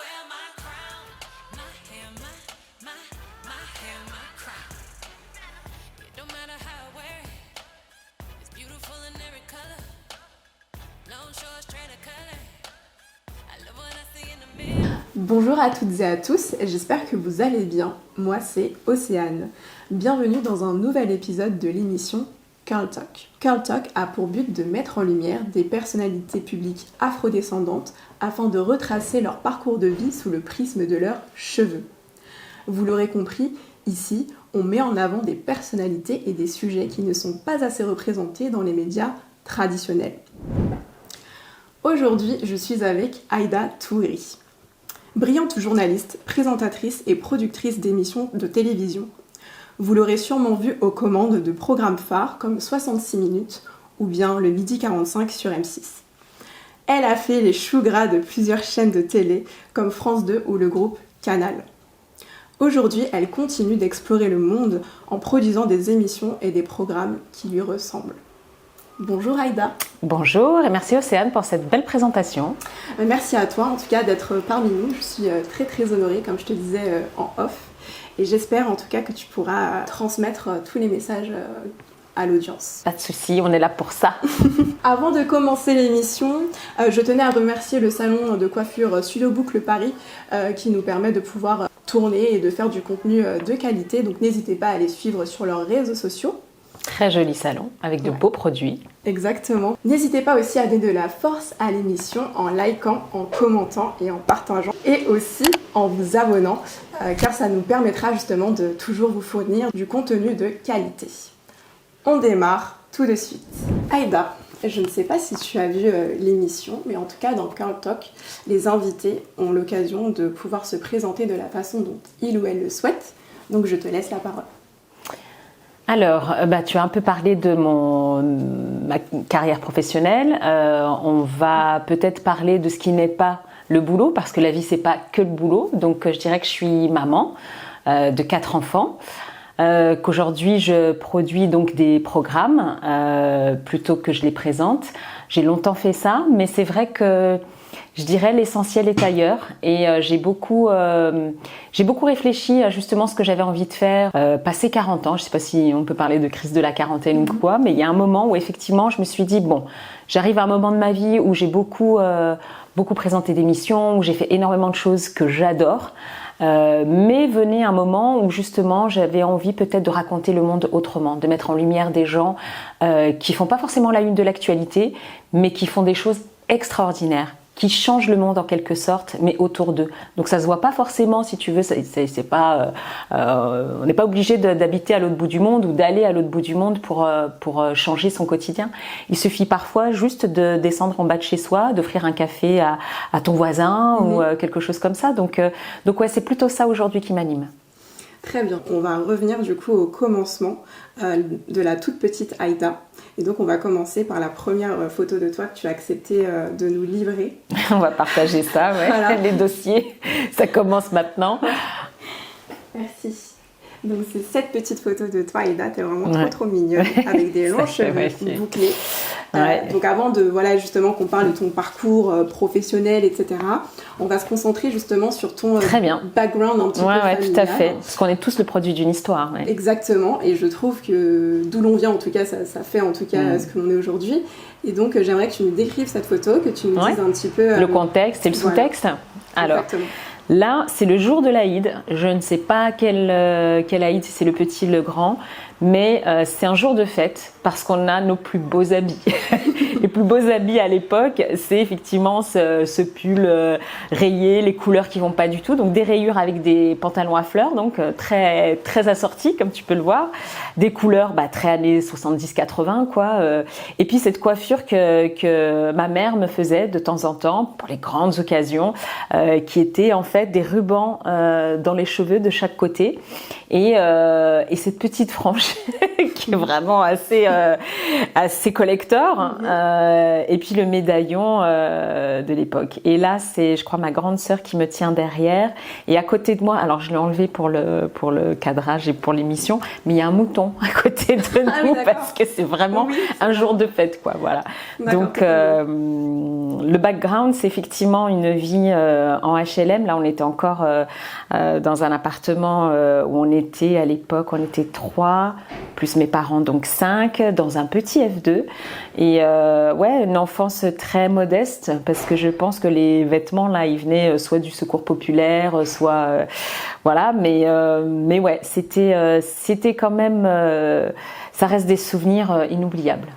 wear my crown. My hair, my hair, my crown. It don't matter how I wear it. It's beautiful in every color. Long, short, straight or color. I love what I see in the mirror. Bonjour à toutes et à tous, j'espère que vous allez bien. Moi c'est Océane. Bienvenue dans un nouvel épisode de l'émission Curl Talk. Curl Talk a pour but de mettre en lumière des personnalités publiques afrodescendantes afin de retracer leur parcours de vie sous le prisme de leurs cheveux. Vous l'aurez compris, ici, on met en avant des personnalités et des sujets qui ne sont pas assez représentés dans les médias traditionnels. Aujourd'hui, je suis avec Aïda Touiri. Brillante journaliste, présentatrice et productrice d'émissions de télévision. Vous l'aurez sûrement vue aux commandes de programmes phares comme 66 minutes ou bien le Midi 45 sur M6. Elle a fait les choux gras de plusieurs chaînes de télé comme France 2 ou le groupe Canal. Aujourd'hui, elle continue d'explorer le monde en produisant des émissions et des programmes qui lui ressemblent. Bonjour Aïda. Bonjour et merci Océane pour cette belle présentation. Merci à toi en tout cas d'être parmi nous. Je suis très honorée comme je te disais en off. Et j'espère en tout cas que tu pourras transmettre tous les messages à l'audience. Pas de souci, on est là pour ça. Avant de commencer l'émission, je tenais à remercier le salon de coiffure Studio Boucle Paris qui nous permet de pouvoir tourner et de faire du contenu de qualité. Donc n'hésitez pas à les suivre sur leurs réseaux sociaux. Très joli salon avec de beaux produits. Exactement. N'hésitez pas aussi à donner de la force à l'émission en likant, en commentant et en partageant. Et aussi en vous abonnant car ça nous permettra justement de toujours vous fournir du contenu de qualité. On démarre tout de suite. Aïda, je ne sais pas si tu as vu l'émission, mais en tout cas dans Curl Talk, les invités ont l'occasion de pouvoir se présenter de la façon dont ils ou elles le souhaitent. Donc je te laisse la parole. Alors, tu as un peu parlé de ma carrière professionnelle. On va peut-être parler de ce qui n'est pas le boulot, parce que la vie, c'est pas que le boulot. Donc, je dirais que je suis maman de 4 enfants. Qu'aujourd'hui, je produis donc des programmes plutôt que je les présente. J'ai longtemps fait ça, mais c'est vrai que je dirais l'essentiel est ailleurs et j'ai beaucoup réfléchi à justement ce que j'avais envie de faire. Passé 40 ans, je ne sais pas si on peut parler de crise de la quarantaine ou quoi, mais il y a un moment où effectivement je me suis dit bon, j'arrive à un moment de ma vie où j'ai beaucoup présenté d'émissions, où j'ai fait énormément de choses que j'adore. Mais venait un moment où justement j'avais envie peut-être de raconter le monde autrement, de mettre en lumière des gens qui font pas forcément la une de l'actualité, mais qui font des choses extraordinaires, qui changent le monde en quelque sorte, mais autour d'eux. Donc ça se voit pas forcément, si tu veux, c'est pas, on n'est pas obligé d'habiter à l'autre bout du monde ou d'aller à l'autre bout du monde pour changer son quotidien. Il suffit parfois juste de descendre en bas de chez soi, d'offrir un café à ton voisin ou quelque chose comme ça. Donc ouais, c'est plutôt ça aujourd'hui qui m'anime. Très bien, on va revenir du coup au commencement de la toute petite Aïda. Et donc on va commencer par la première photo de toi que tu as accepté de nous livrer. On va partager ça, ouais. Voilà. Les dossiers, ça commence maintenant. Merci. Donc c'est cette petite photo de toi Aïda, t'es vraiment trop mignonne, avec des longs cheveux bouclés. Donc avant de justement qu'on parle de ton parcours professionnel, etc., on va se concentrer justement sur ton background un petit peu familial. Tout à fait, parce qu'on est tous le produit d'une histoire. Ouais. Exactement, et je trouve que d'où l'on vient, en tout cas, ça fait en tout cas ce que l'on est aujourd'hui. Et donc j'aimerais que tu nous décrives cette photo, que tu nous dises un petit peu... le contexte et le sous-texte. Alors, là, c'est le jour de l'Aïd. Je ne sais pas quel Aïd, si c'est le petit, le grand, mais c'est un jour de fête parce qu'on a nos plus beaux habits. Les plus beaux habits à l'époque, c'est effectivement ce pull rayé, les couleurs qui vont pas du tout, donc des rayures avec des pantalons à fleurs, donc très assortis comme tu peux le voir, des couleurs très années 70-80 quoi. Et puis cette coiffure que ma mère me faisait de temps en temps pour les grandes occasions, qui était en fait des rubans dans les cheveux de chaque côté et cette petite frange qui est vraiment assez collector. Et puis le médaillon de l'époque. Et là, c'est, je crois, ma grande sœur qui me tient derrière. Et à côté de moi, alors je l'ai enlevé pour le cadrage et pour l'émission, mais il y a un mouton à côté de nous parce que c'est vraiment un jour de fête, quoi. Voilà. Donc le background, c'est effectivement une vie en HLM. Là, on était encore dans un appartement où on était à l'époque, on était 3, plus mes parents, donc 5, dans un petit F2. Et une enfance très modeste, parce que je pense que les vêtements, là, ils venaient soit du secours populaire, soit... voilà, mais ouais, c'était quand même... ça reste des souvenirs inoubliables.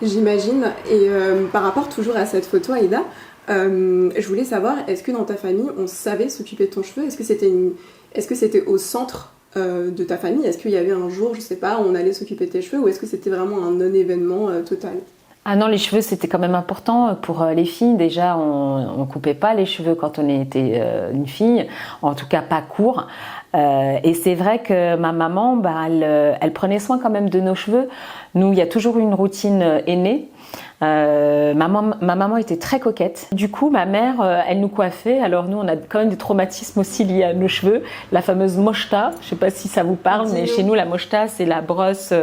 J'imagine. Et par rapport toujours à cette photo, Aïda, je voulais savoir, est-ce que dans ta famille, on savait s'occuper de ton cheveu? Est-ce que c'était au centre de ta famille? Est-ce qu'il y avait un jour, je sais pas, où on allait s'occuper de tes cheveux, ou est-ce que c'était vraiment un non-événement total? Ah non, les cheveux, c'était quand même important pour les filles. Déjà, on coupait pas les cheveux quand on était une fille, en tout cas pas court. Et c'est vrai que ma maman, elle prenait soin quand même de nos cheveux. Nous, il y a toujours eu une routine aînée. Ma maman était très coquette. Du coup, ma mère, elle nous coiffait. Alors nous, on a quand même des traumatismes aussi liés à nos cheveux. La fameuse mochta, je sais pas si ça vous parle, mais chez nous, la mochta, c'est la brosse,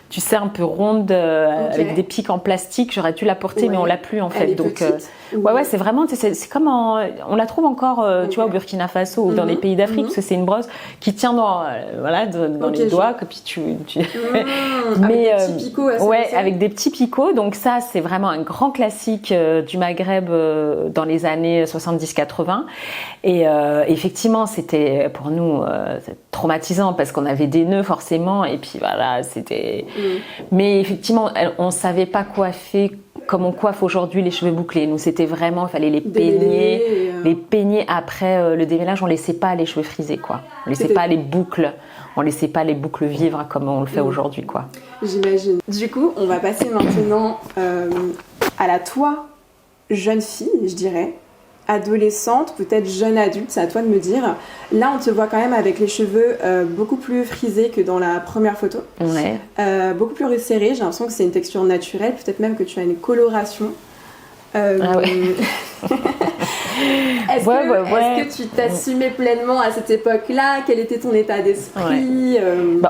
tu sais, un peu ronde, avec des pics en plastique. J'aurais dû la porter, mais on l'a plus en fait. Elle est Donc, petite, ouais, c'est vraiment, c'est comme on la trouve encore, tu vois, au Burkina Faso ou dans les pays d'Afrique, parce que c'est une brosse qui tient dans les doigts, que puis mais avec des petits picots. Avec des petits picots. Donc ça, c'est vraiment un grand classique du Maghreb dans les années 70-80. Et effectivement, c'était pour nous traumatisant parce qu'on avait des nœuds forcément. Et puis voilà, c'était... Mais effectivement, on savait pas coiffer comme on coiffe aujourd'hui les cheveux bouclés. Nous, c'était vraiment, il fallait les peigner. Les peigner après le démêlage, on laissait pas les cheveux frisés, quoi. On laissait pas les boucles. On laissait pas les boucles vivre comme on le fait aujourd'hui, quoi. J'imagine. Du coup, on va passer maintenant à la toi, jeune fille, je dirais, adolescente, peut-être jeune adulte, c'est à toi de me dire. Là, on te voit quand même avec les cheveux beaucoup plus frisés que dans la première photo. Ouais. Beaucoup plus resserrés, j'ai l'impression que c'est une texture naturelle, peut-être même que tu as une coloration. Ah ouais. Est-ce que tu t'assumais pleinement à cette époque-là? Quel était ton état d'esprit?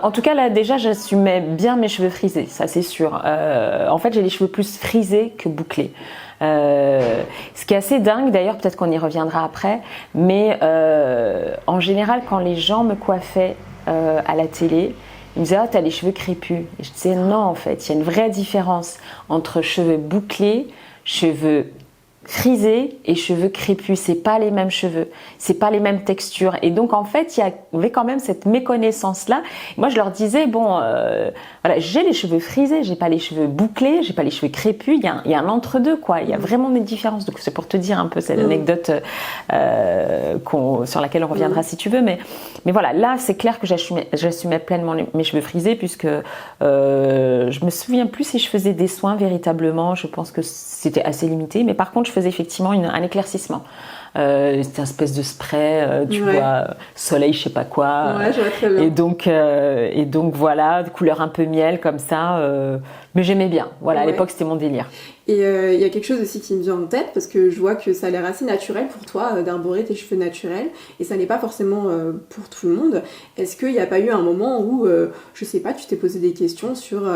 En tout cas, là, déjà, j'assumais bien mes cheveux frisés, ça c'est sûr. En fait, j'ai les cheveux plus frisés que bouclés. Ce qui est assez dingue, d'ailleurs, peut-être qu'on y reviendra après, mais en général, quand les gens me coiffaient à la télé, ils me disaient « Ah, t'as les cheveux crépus ». Et je disais « Non, en fait, il y a une vraie différence entre cheveux bouclés, cheveux frisés et cheveux crépus, c'est pas les mêmes cheveux, c'est pas les mêmes textures. Et donc en fait, il y avait quand même cette méconnaissance là. Moi, je leur disais voilà, j'ai les cheveux frisés, j'ai pas les cheveux bouclés, j'ai pas les cheveux crépus. Il y a un entre-deux, quoi. Il y a vraiment des différences. Donc c'est pour te dire un peu cette anecdote sur laquelle on reviendra si tu veux. Mais voilà, là c'est clair que j'assumais pleinement mes cheveux frisés puisque je me souviens plus si je faisais des soins véritablement. Je pense que c'était assez limité. Mais par contre, je faisais effectivement un éclaircissement. C'était une espèce de spray, tu vois, soleil, je sais pas quoi. Ouais, je vois très bien. Et donc voilà, de couleur un peu miel comme ça. Mais j'aimais bien. Voilà, à l'époque, c'était mon délire. Et il y a quelque chose aussi qui me vient en tête parce que je vois que ça a l'air assez naturel pour toi d'arborer tes cheveux naturels et ça n'est pas forcément pour tout le monde. Est-ce qu'il n'y a pas eu un moment où, je sais pas, tu t'es posé des questions sur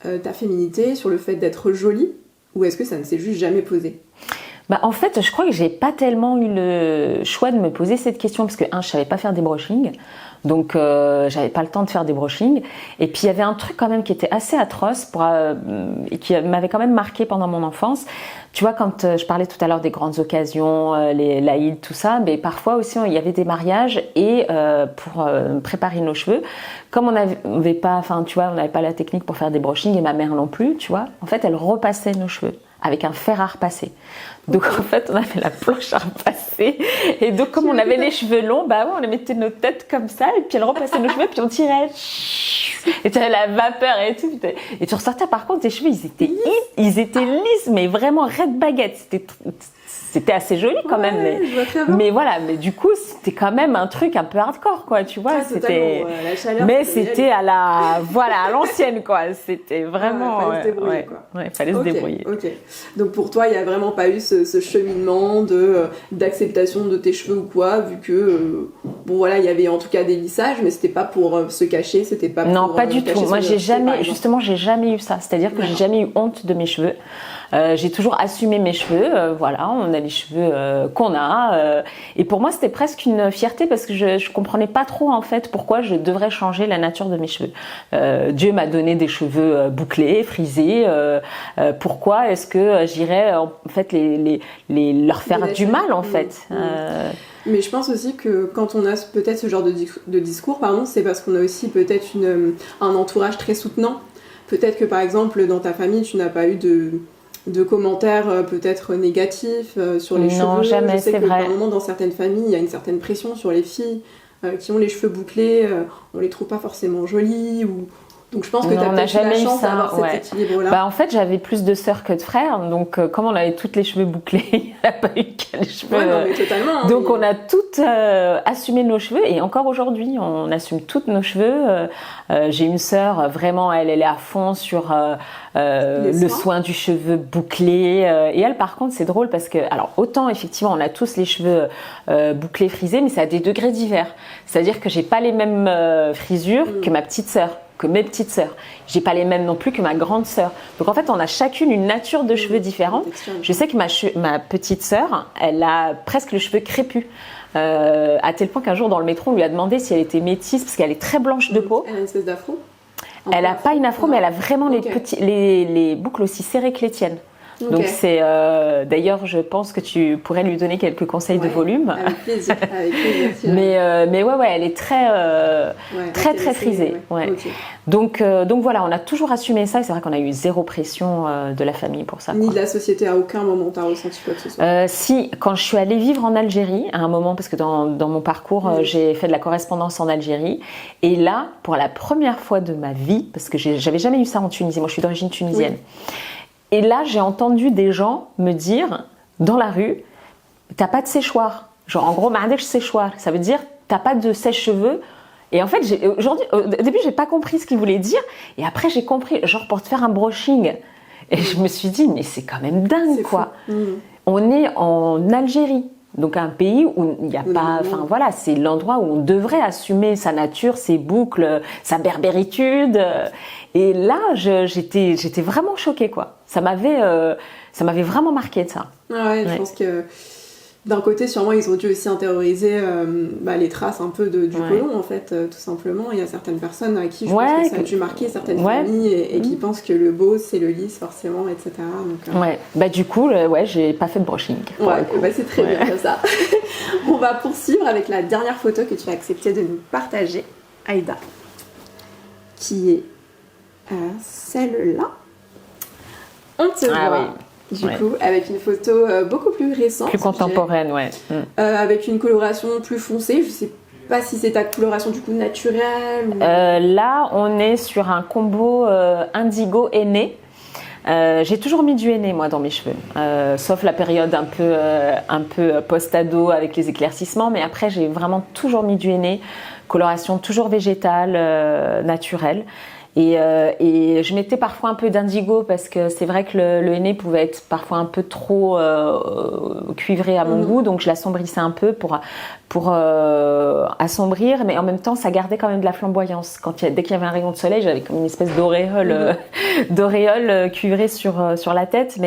ta féminité, sur le fait d'être jolie, ou est-ce que ça ne s'est juste jamais posé? En fait, je crois que j'ai pas tellement eu le choix de me poser cette question parce que je savais pas faire des brushings, donc j'avais pas le temps de faire des brushings. Et puis il y avait un truc quand même qui était assez atroce et qui m'avait quand même marqué pendant mon enfance. Tu vois, quand je parlais tout à l'heure des grandes occasions, l'Aïd, tout ça, mais parfois aussi il y avait des mariages et pour préparer nos cheveux, comme on n'avait pas, enfin tu vois, on n'avait pas la technique pour faire des brushings et ma mère non plus, tu vois. En fait, elle repassait nos cheveux avec un fer à repasser. Donc en fait, on avait la planche à repasser. Et donc comme on avait les cheveux longs, on les mettait nos têtes comme ça, et puis elle repassait nos cheveux, puis on tirait. Et tu avais la vapeur et tout. Et tu ressortais, par contre, tes cheveux, ils étaient lisses, mais vraiment red baguette. c'était assez joli quand même. je vois très bien. Mais voilà, mais du coup, c'était quand même un truc un peu hardcore, quoi, tu vois. C'était, la chaleur, mais c'était à l'ancienne, quoi. C'était vraiment. fallait se débrouiller, quoi. Ouais, fallait se débrouiller. Ok. Donc pour toi, il n'y a vraiment pas eu ce cheminement d'acceptation de tes cheveux ou quoi, vu que bon voilà, il y avait en tout cas des lissages, mais c'était pas pour se cacher, c'était pas non, pour pas du tout. Moi, j'ai jamais eu ça. C'est-à-dire que j'ai jamais eu honte de mes cheveux. J'ai toujours assumé mes cheveux. Voilà, on a les cheveux qu'on a. Et pour moi, c'était presque une fierté parce que je comprenais pas trop en fait pourquoi je devrais changer la nature de mes cheveux. Dieu m'a donné des cheveux bouclés, frisés. Pourquoi est-ce que j'irais en fait leur faire du mal en fait? Mais je pense aussi que quand on a peut-être ce genre de discours, pardon, c'est parce qu'on a aussi peut-être un entourage très soutenant. Peut-être que par exemple dans ta famille, tu n'as pas eu de commentaires peut-être négatifs sur les cheveux. Non, jamais, je sais c'est que vrai. par moment, dans certaines familles, il y a une certaine pression sur les filles qui ont les cheveux bouclés. On les trouve pas forcément jolies ou... Donc je pense que tu as peut-être eu la chance d'avoir cet équilibre-là. Bah, en fait, j'avais plus de sœurs que de frères, donc comme on avait toutes les cheveux bouclés, il n'y a pas eu que les cheveux. Ouais, non, mais totalement. Donc on a toutes assumé nos cheveux et encore aujourd'hui, on assume toutes nos cheveux. J'ai une sœur, vraiment, elle est à fond sur le soin du cheveu bouclé. Et elle, par contre, c'est drôle parce que, alors autant effectivement, on a tous les cheveux bouclés, frisés, mais c'est à des degrés divers. C'est-à-dire que j'ai pas les mêmes frisures que ma petite sœur, que mes petites sœurs. J'ai pas les mêmes non plus que ma grande sœur. Donc en fait, on a chacune une nature de cheveux différente. Je sais que ma petite sœur, elle a presque le cheveu crépus. À tel point qu'un jour dans le métro, on lui a demandé si elle était métisse parce qu'elle est très blanche de peau. Elle a une espèce d'afro. Elle a pas une afro, mais elle a vraiment les boucles aussi serrées que les tiennes. Okay. Donc c'est d'ailleurs je pense que tu pourrais lui donner quelques conseils de volume. Avec plaisir, avec plaisir. Mais ouais elle est très frisée. Ouais. Okay. Donc voilà, on a toujours assumé ça et c'est vrai qu'on a eu zéro pression de la famille pour ça. Ni de la société, à aucun moment t'as ressenti quoi que ce soit. Si, quand je suis allée vivre en Algérie à un moment, parce que dans mon parcours j'ai fait de la correspondance en Algérie et là pour la première fois de ma vie, parce que j'avais jamais eu ça en Tunisie, moi je suis d'origine tunisienne. Oui. Et là, j'ai entendu des gens me dire dans la rue, t'as pas de séchoir. Genre, en gros, m'adèche séchoir. Ça veut dire, t'as pas de sèche-cheveux. Et en fait, aujourd'hui, au début, j'ai pas compris ce qu'ils voulaient dire. Et après, j'ai compris, genre, pour te faire un brushing. Et je me suis dit, mais c'est quand même dingue, quoi. On est en Algérie. Donc, un pays où il n'y a pas. Enfin, voilà, c'est l'endroit où on devrait assumer sa nature, ses boucles, sa berbéritude. Et là, j'étais vraiment choquée, quoi. Ça m'avait vraiment marqué de ça. Ouais, je pense que d'un côté, sûrement, ils ont dû aussi intérioriser les traces un peu du colon, en fait, tout simplement. Il y a certaines personnes à qui je pense que ça a dû marquer certaines familles et qui pensent que le beau, c'est le lisse, forcément, etc. Donc, du coup, j'ai pas fait de brushing. C'est très bien comme ça. On va poursuivre avec la dernière photo que tu as accepté de nous partager, Aïda, qui est celle-là. On te voit. Du coup, avec une photo beaucoup plus récente. Plus contemporaine, avec une coloration plus foncée. Je sais pas si c'est ta coloration du coup naturelle. Ou... là, on est sur un combo indigo henné. J'ai toujours mis du henné moi dans mes cheveux, sauf la période un peu post-ado avec les éclaircissements. Mais après, j'ai vraiment toujours mis du henné, coloration toujours végétale, naturelle. Et je mettais parfois un peu d'indigo parce que c'est vrai que le henné pouvait être parfois un peu trop cuivré à mon goût, donc je l'assombrissais un peu pour assombrir, mais en même temps ça gardait quand même de la flamboyance. Dès qu'il y avait un rayon de soleil, j'avais comme une espèce d'auréole cuivrée sur la tête,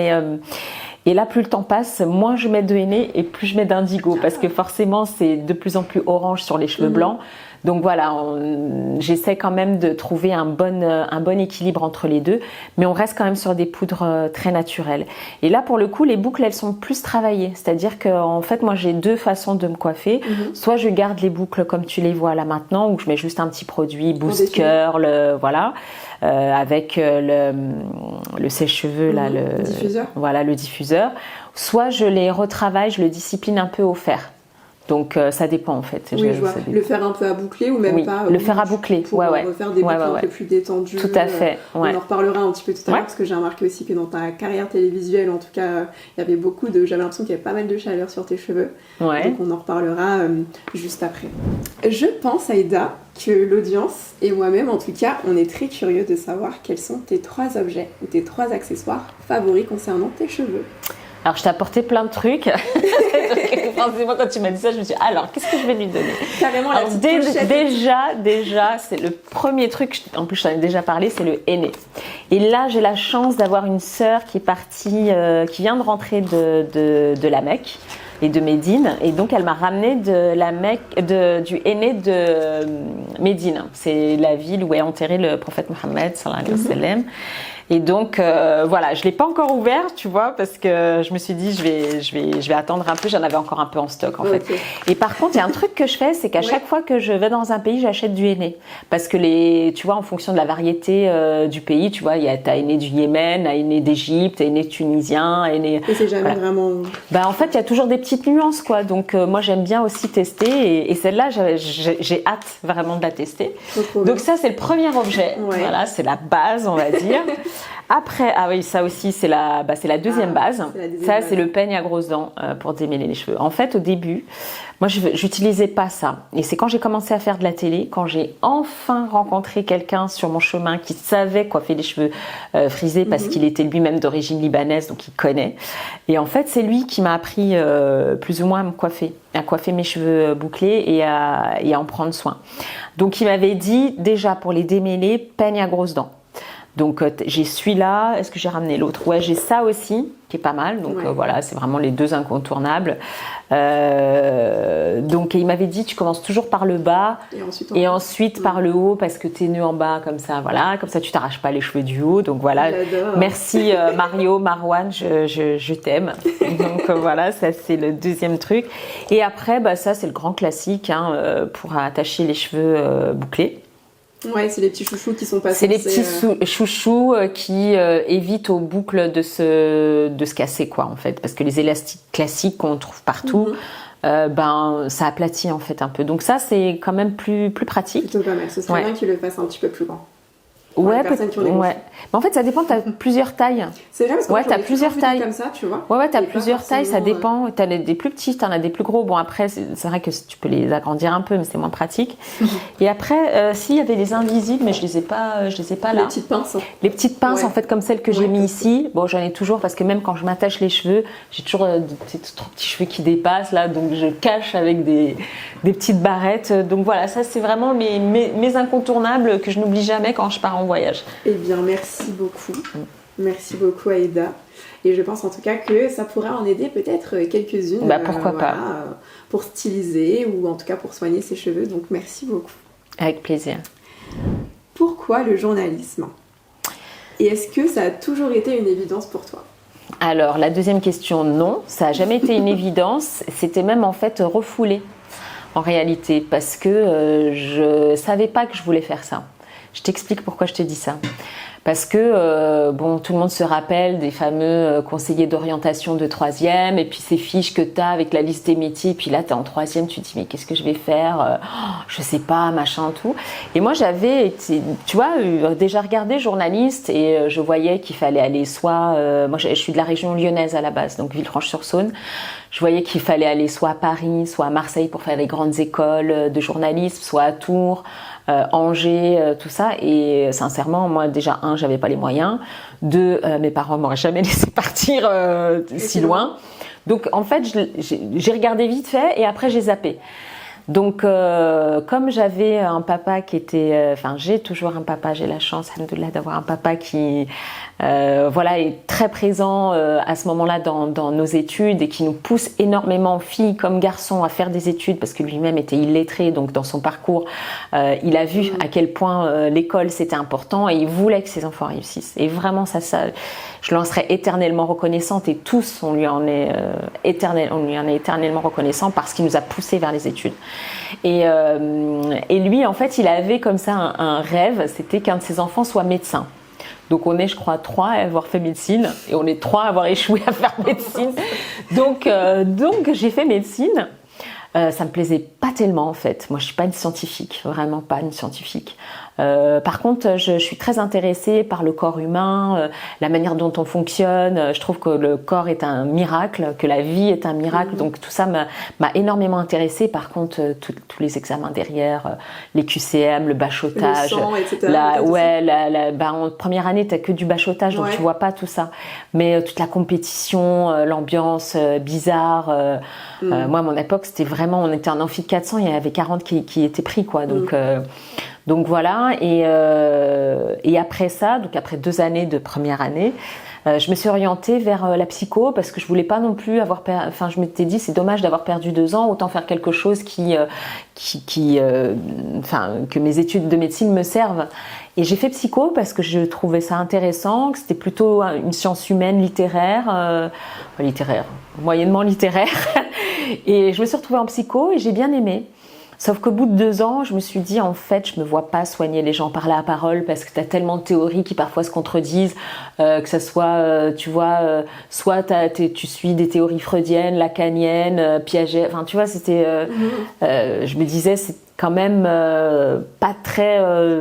et là, plus le temps passe, moins je mets de henné et plus je mets d'indigo parce que forcément, c'est de plus en plus orange sur les cheveux blancs. Donc voilà, j'essaie quand même de trouver un bon équilibre entre les deux, mais on reste quand même sur des poudres très naturelles. Et là, pour le coup, les boucles, elles sont plus travaillées. C'est-à-dire qu'en fait, moi, j'ai deux façons de me coiffer. Soit je garde les boucles comme tu les vois là maintenant, où je mets juste un petit produit boost curl, avec le sèche-cheveux, là, diffuseur. Voilà, le diffuseur. Soit je les retravaille, je le discipline un peu au fer. Donc ça dépend en fait. Oui, je vois. Le faire un peu à boucler ou même oui, pas. Le faire à boucler, pour refaire des boucles un peu plus détendus. Tout à fait. On en reparlera un petit peu tout à l'heure parce que j'ai remarqué aussi que dans ta carrière télévisuelle, en tout cas, il y avait j'avais l'impression qu'il y avait pas mal de chaleur sur tes cheveux. Ouais. Donc on en reparlera juste après. Je pense, Aïda, que l'audience et moi-même, en tout cas, on est très curieux de savoir quels sont tes 3 objets ou tes 3 accessoires favoris concernant tes cheveux. Alors, je t'ai apporté plein de trucs. Forcément, quand tu m'as dit ça, je me suis dit, alors, qu'est-ce que je vais lui donner? Carrément, la petite pochette. Déjà, c'est le premier truc, en plus, je t'en ai déjà parlé, c'est le henné. Et là, j'ai la chance d'avoir une sœur qui est partie, qui vient de rentrer de la Mecque et de Médine. Et donc, elle m'a ramené de la Mecque, du henné de Médine. C'est la ville où est enterré le prophète Mohammed, sallallahu alayhi wa sallam. Et donc, voilà, je ne l'ai pas encore ouvert, tu vois, parce que je me suis dit, je vais attendre un peu. J'en avais encore un peu en stock, en fait. Et par contre, il y a un truc que je fais, c'est qu'à chaque fois que je vais dans un pays, j'achète du henné. Parce que tu vois, en fonction de la variété du pays, tu vois, t'as henné du Yémen, t'as henné d'Égypte, t'as henné tunisien, henné... Et c'est jamais vraiment... Bah, en fait, il y a toujours des petites nuances, quoi. Donc, moi, j'aime bien aussi tester. Et celle-là, j'ai hâte vraiment de la tester. Donc, ça, c'est le premier objet. Ouais. Voilà, c'est la base, on va dire. Après, ah oui, ça aussi, c'est la deuxième base. C'est le peigne à grosses dents pour démêler les cheveux. En fait, au début, moi, j'utilisais pas ça. Et c'est quand j'ai commencé à faire de la télé, quand j'ai enfin rencontré quelqu'un sur mon chemin qui savait coiffer les cheveux frisés parce qu'il était lui-même d'origine libanaise, donc il connaît. Et en fait, c'est lui qui m'a appris plus ou moins à coiffer mes cheveux bouclés et à en prendre soin. Donc, il m'avait dit, déjà, pour les démêler, peigne à grosses dents. Donc j'ai celui-là, est-ce que j'ai ramené l'autre? Ouais, j'ai ça aussi, qui est pas mal. Donc voilà, c'est vraiment les 2 incontournables. Donc il m'avait dit, tu commences toujours par le bas et ensuite par le haut parce que t'es nœud en bas comme ça, voilà. Comme ça, tu t'arraches pas les cheveux du haut. Donc voilà, merci Mario, Marwan, je t'aime. Donc voilà, ça c'est le deuxième truc. Et après, ça c'est le grand classique pour attacher les cheveux bouclés. Ouais, c'est les petits chouchous qui sont pas C'est les petits chouchous qui évitent aux boucles de se casser, quoi, en fait. Parce que les élastiques classiques qu'on trouve partout, ça aplatit, en fait, un peu. Donc ça, c'est quand même plus pratique. Plutôt pas mal. Ce serait bien qu'ils le fassent un petit peu plus grand. Ouais, Mais en fait, ça dépend, tu as plusieurs tailles. C'est vrai, parce que tu as plusieurs tailles. Comme ça, tu vois. Ouais, tu as plusieurs tailles, ça dépend. Tu as des plus petits, tu en as des plus gros. Bon, après, c'est vrai que tu peux les agrandir un peu, mais c'est moins pratique. Et après, s'il y avait les invisibles, mais je les ai pas là. Les petites pinces. Les petites pinces, en fait, comme celles que j'ai mis ici. Bon, j'en ai toujours parce que même quand je m'attache les cheveux, j'ai toujours des petits cheveux qui dépassent, là. Donc, je cache avec des petites barrettes. Donc, voilà, ça, c'est vraiment mes incontournables que je n'oublie jamais quand je pars en voyage. Eh bien, merci beaucoup. Merci beaucoup, Aïda. Et je pense en tout cas que ça pourrait en aider peut-être quelques-unes. Pourquoi pas. Pour styliser ou en tout cas pour soigner ses cheveux. Donc, merci beaucoup. Avec plaisir. Pourquoi le journalisme? Et est-ce que ça a toujours été une évidence pour toi? Alors, la deuxième question, non. Ça n'a jamais été une évidence. C'était même en fait refoulé en réalité parce que je savais pas que je voulais faire ça. Je t'explique pourquoi je te dis ça. Parce que, tout le monde se rappelle des fameux conseillers d'orientation de 3e et puis ces fiches que tu as avec la liste des métiers. Puis là, tu es en 3e, tu te dis, mais qu'est-ce que je vais faire? Je sais pas, machin, tout. Et moi, j'avais été, tu vois, déjà regardé journaliste et je voyais qu'il fallait aller soit... moi, je suis de la région lyonnaise à la base, donc Villefranche-sur-Saône. Je voyais qu'il fallait aller soit à Paris, soit à Marseille pour faire les grandes écoles de journalisme, soit à Tours, Angers, tout ça. Et sincèrement, moi déjà, j'avais pas les moyens. 2, mes parents m'auraient jamais laissé partir si loin. Donc en fait, j'ai regardé vite fait et après j'ai zappé. Donc comme j'avais un papa qui était... j'ai toujours un papa, j'ai la chance, alhamdoulilah, d'avoir un papa qui est très présent à ce moment-là dans nos études et qui nous pousse énormément, filles comme garçons, à faire des études parce que lui-même était illettré. Donc dans son parcours, il a vu à quel point l'école c'était important et il voulait que ses enfants réussissent. Et vraiment ça je lui en serai éternellement reconnaissante et tous on lui en est éternellement reconnaissant parce qu'il nous a poussés vers les études. Et lui en fait il avait comme ça un rêve, c'était qu'un de ses enfants soit médecin. Donc on est, je crois, 3 à avoir fait médecine et on est 3 à avoir échoué à faire médecine. Donc j'ai fait médecine. Ça me plaisait pas tellement en fait. Moi, je suis pas une scientifique, vraiment pas une scientifique. Par contre, je suis très intéressée par le corps humain, la manière dont on fonctionne. Je trouve que le corps est un miracle, que la vie est un miracle. Donc tout ça m'a énormément intéressée. Par contre, tous les examens derrière, les QCM, le bachotage, le sang, etc. En première année, t'as que du bachotage, donc tu vois pas tout ça. Mais toute la compétition, l'ambiance bizarre. Moi, à mon époque, c'était vraiment, on était en amphi de 400, il y en avait 40 qui étaient pris, quoi. Donc voilà, et après ça, donc après 2 années de première année, je me suis orientée vers la psycho parce que je voulais pas non plus je m'étais dit c'est dommage d'avoir perdu 2 ans, autant faire quelque chose que mes études de médecine me servent. Et j'ai fait psycho parce que je trouvais ça intéressant, que c'était plutôt une science humaine moyennement littéraire. Et je me suis retrouvée en psycho et j'ai bien aimé. Sauf qu'au bout de 2 ans, je me suis dit, en fait, je me vois pas soigner les gens par la parole parce que tu as tellement de théories qui parfois se contredisent, que ça soit, soit tu suis des théories freudiennes, lacaniennes, Piaget, enfin, tu vois, c'était... je me disais, c'est quand même pas très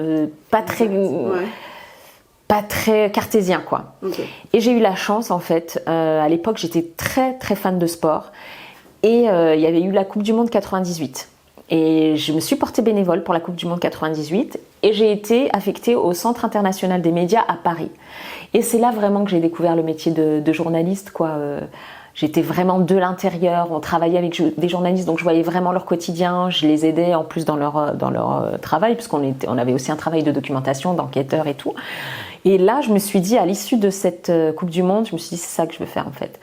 cartésien, quoi. Okay. Et j'ai eu la chance, en fait, à l'époque, j'étais très, très fan de sport et il y avait eu la Coupe du Monde 98. Et je me suis portée bénévole pour la Coupe du Monde 98 et j'ai été affectée au Centre international des médias à Paris. Et c'est là vraiment que j'ai découvert le métier de journaliste, quoi. J'étais vraiment de l'intérieur, on travaillait avec des journalistes, donc je voyais vraiment leur quotidien, je les aidais en plus dans leur travail, puisqu'on avait aussi un travail de documentation, d'enquêteur et tout. Et là, je me suis dit, à l'issue de cette Coupe du Monde, je me suis dit, c'est ça que je veux faire en fait.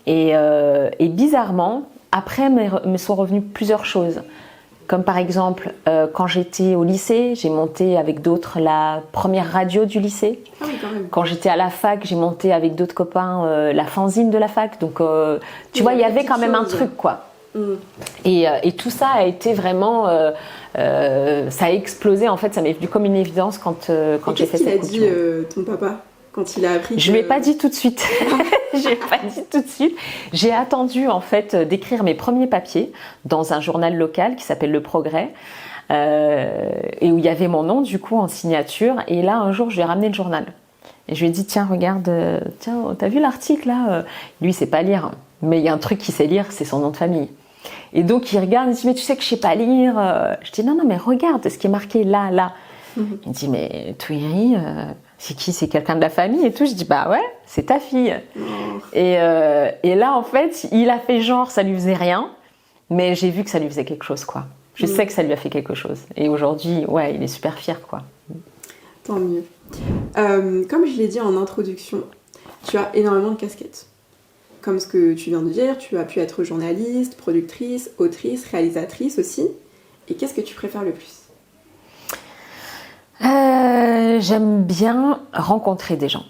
Et bizarrement, après me sont revenues plusieurs choses. Comme par exemple, quand j'étais au lycée, j'ai monté avec d'autres la première radio du lycée. Ah oui, quand même. Quand j'étais à la fac, j'ai monté avec d'autres copains la fanzine de la fac. Donc, tu vois, il y avait quand même un truc, quoi. Et tout ça a été vraiment... ça a explosé, en fait, ça m'est venu comme une évidence quand j'ai fait cette Coupe du Monde. Qu'est-ce qu'il a dit, ton papa, quand il a appris Je lui ai pas dit tout de suite. J'ai attendu en fait d'écrire mes premiers papiers dans un journal local qui s'appelle Le Progrès et où il y avait mon nom du coup en signature. Et là un jour je lui ai ramené le journal et je lui ai dit tiens regarde, t'as vu l'article là Lui il sait pas lire, mais il y a un truc qu'il sait lire, c'est son nom de famille. Et donc il regarde, il dit mais tu sais que je sais pas lire. Je dis non mais regarde ce qui est marqué là. Il me dit mais Twiri, c'est qui? C'est quelqu'un de la famille et tout. Je dis bah ouais, c'est ta fille. Et là en fait, il a fait genre ça lui faisait rien, mais j'ai vu que ça lui faisait quelque chose quoi. Je sais que ça lui a fait quelque chose. Et aujourd'hui, ouais, il est super fier quoi. Tant mieux. Comme je l'ai dit en introduction, tu as énormément de casquettes. Comme ce que tu viens de dire, tu as pu être journaliste, productrice, autrice, réalisatrice aussi. Et qu'est-ce que tu préfères le plus ? J'aime bien rencontrer des gens.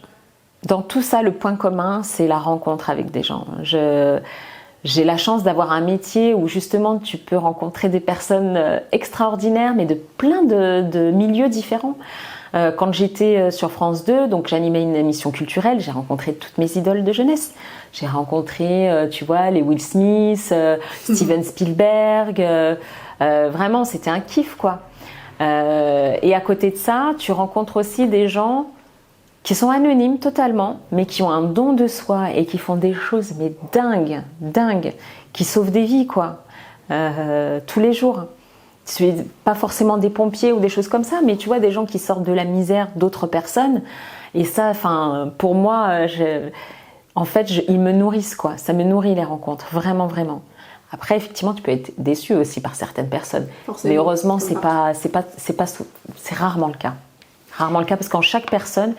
Dans tout ça, le point commun, c'est la rencontre avec des gens. J'ai la chance d'avoir un métier où justement tu peux rencontrer des personnes extraordinaires, mais de plein de milieux différents. Quand j'étais sur France 2, donc j'animais une émission culturelle, j'ai rencontré toutes mes idoles de jeunesse. J'ai rencontré, tu vois, les Will Smith, Steven Spielberg. Vraiment, c'était un kiff, quoi. Et à côté de ça, tu rencontres aussi des gens qui sont anonymes totalement, mais qui ont un don de soi et qui font des choses mais dingues, qui sauvent des vies quoi, tous les jours. Pas forcément des pompiers ou des choses comme ça, mais tu vois des gens qui sortent de la misère d'autres personnes. Et ça, enfin, pour moi, ils me nourrissent quoi. Ça me nourrit les rencontres, vraiment. Après, effectivement, tu peux être déçu aussi par certaines personnes. Forcément, mais heureusement, c'est rarement le cas. Rarement le cas parce qu'en chaque personne,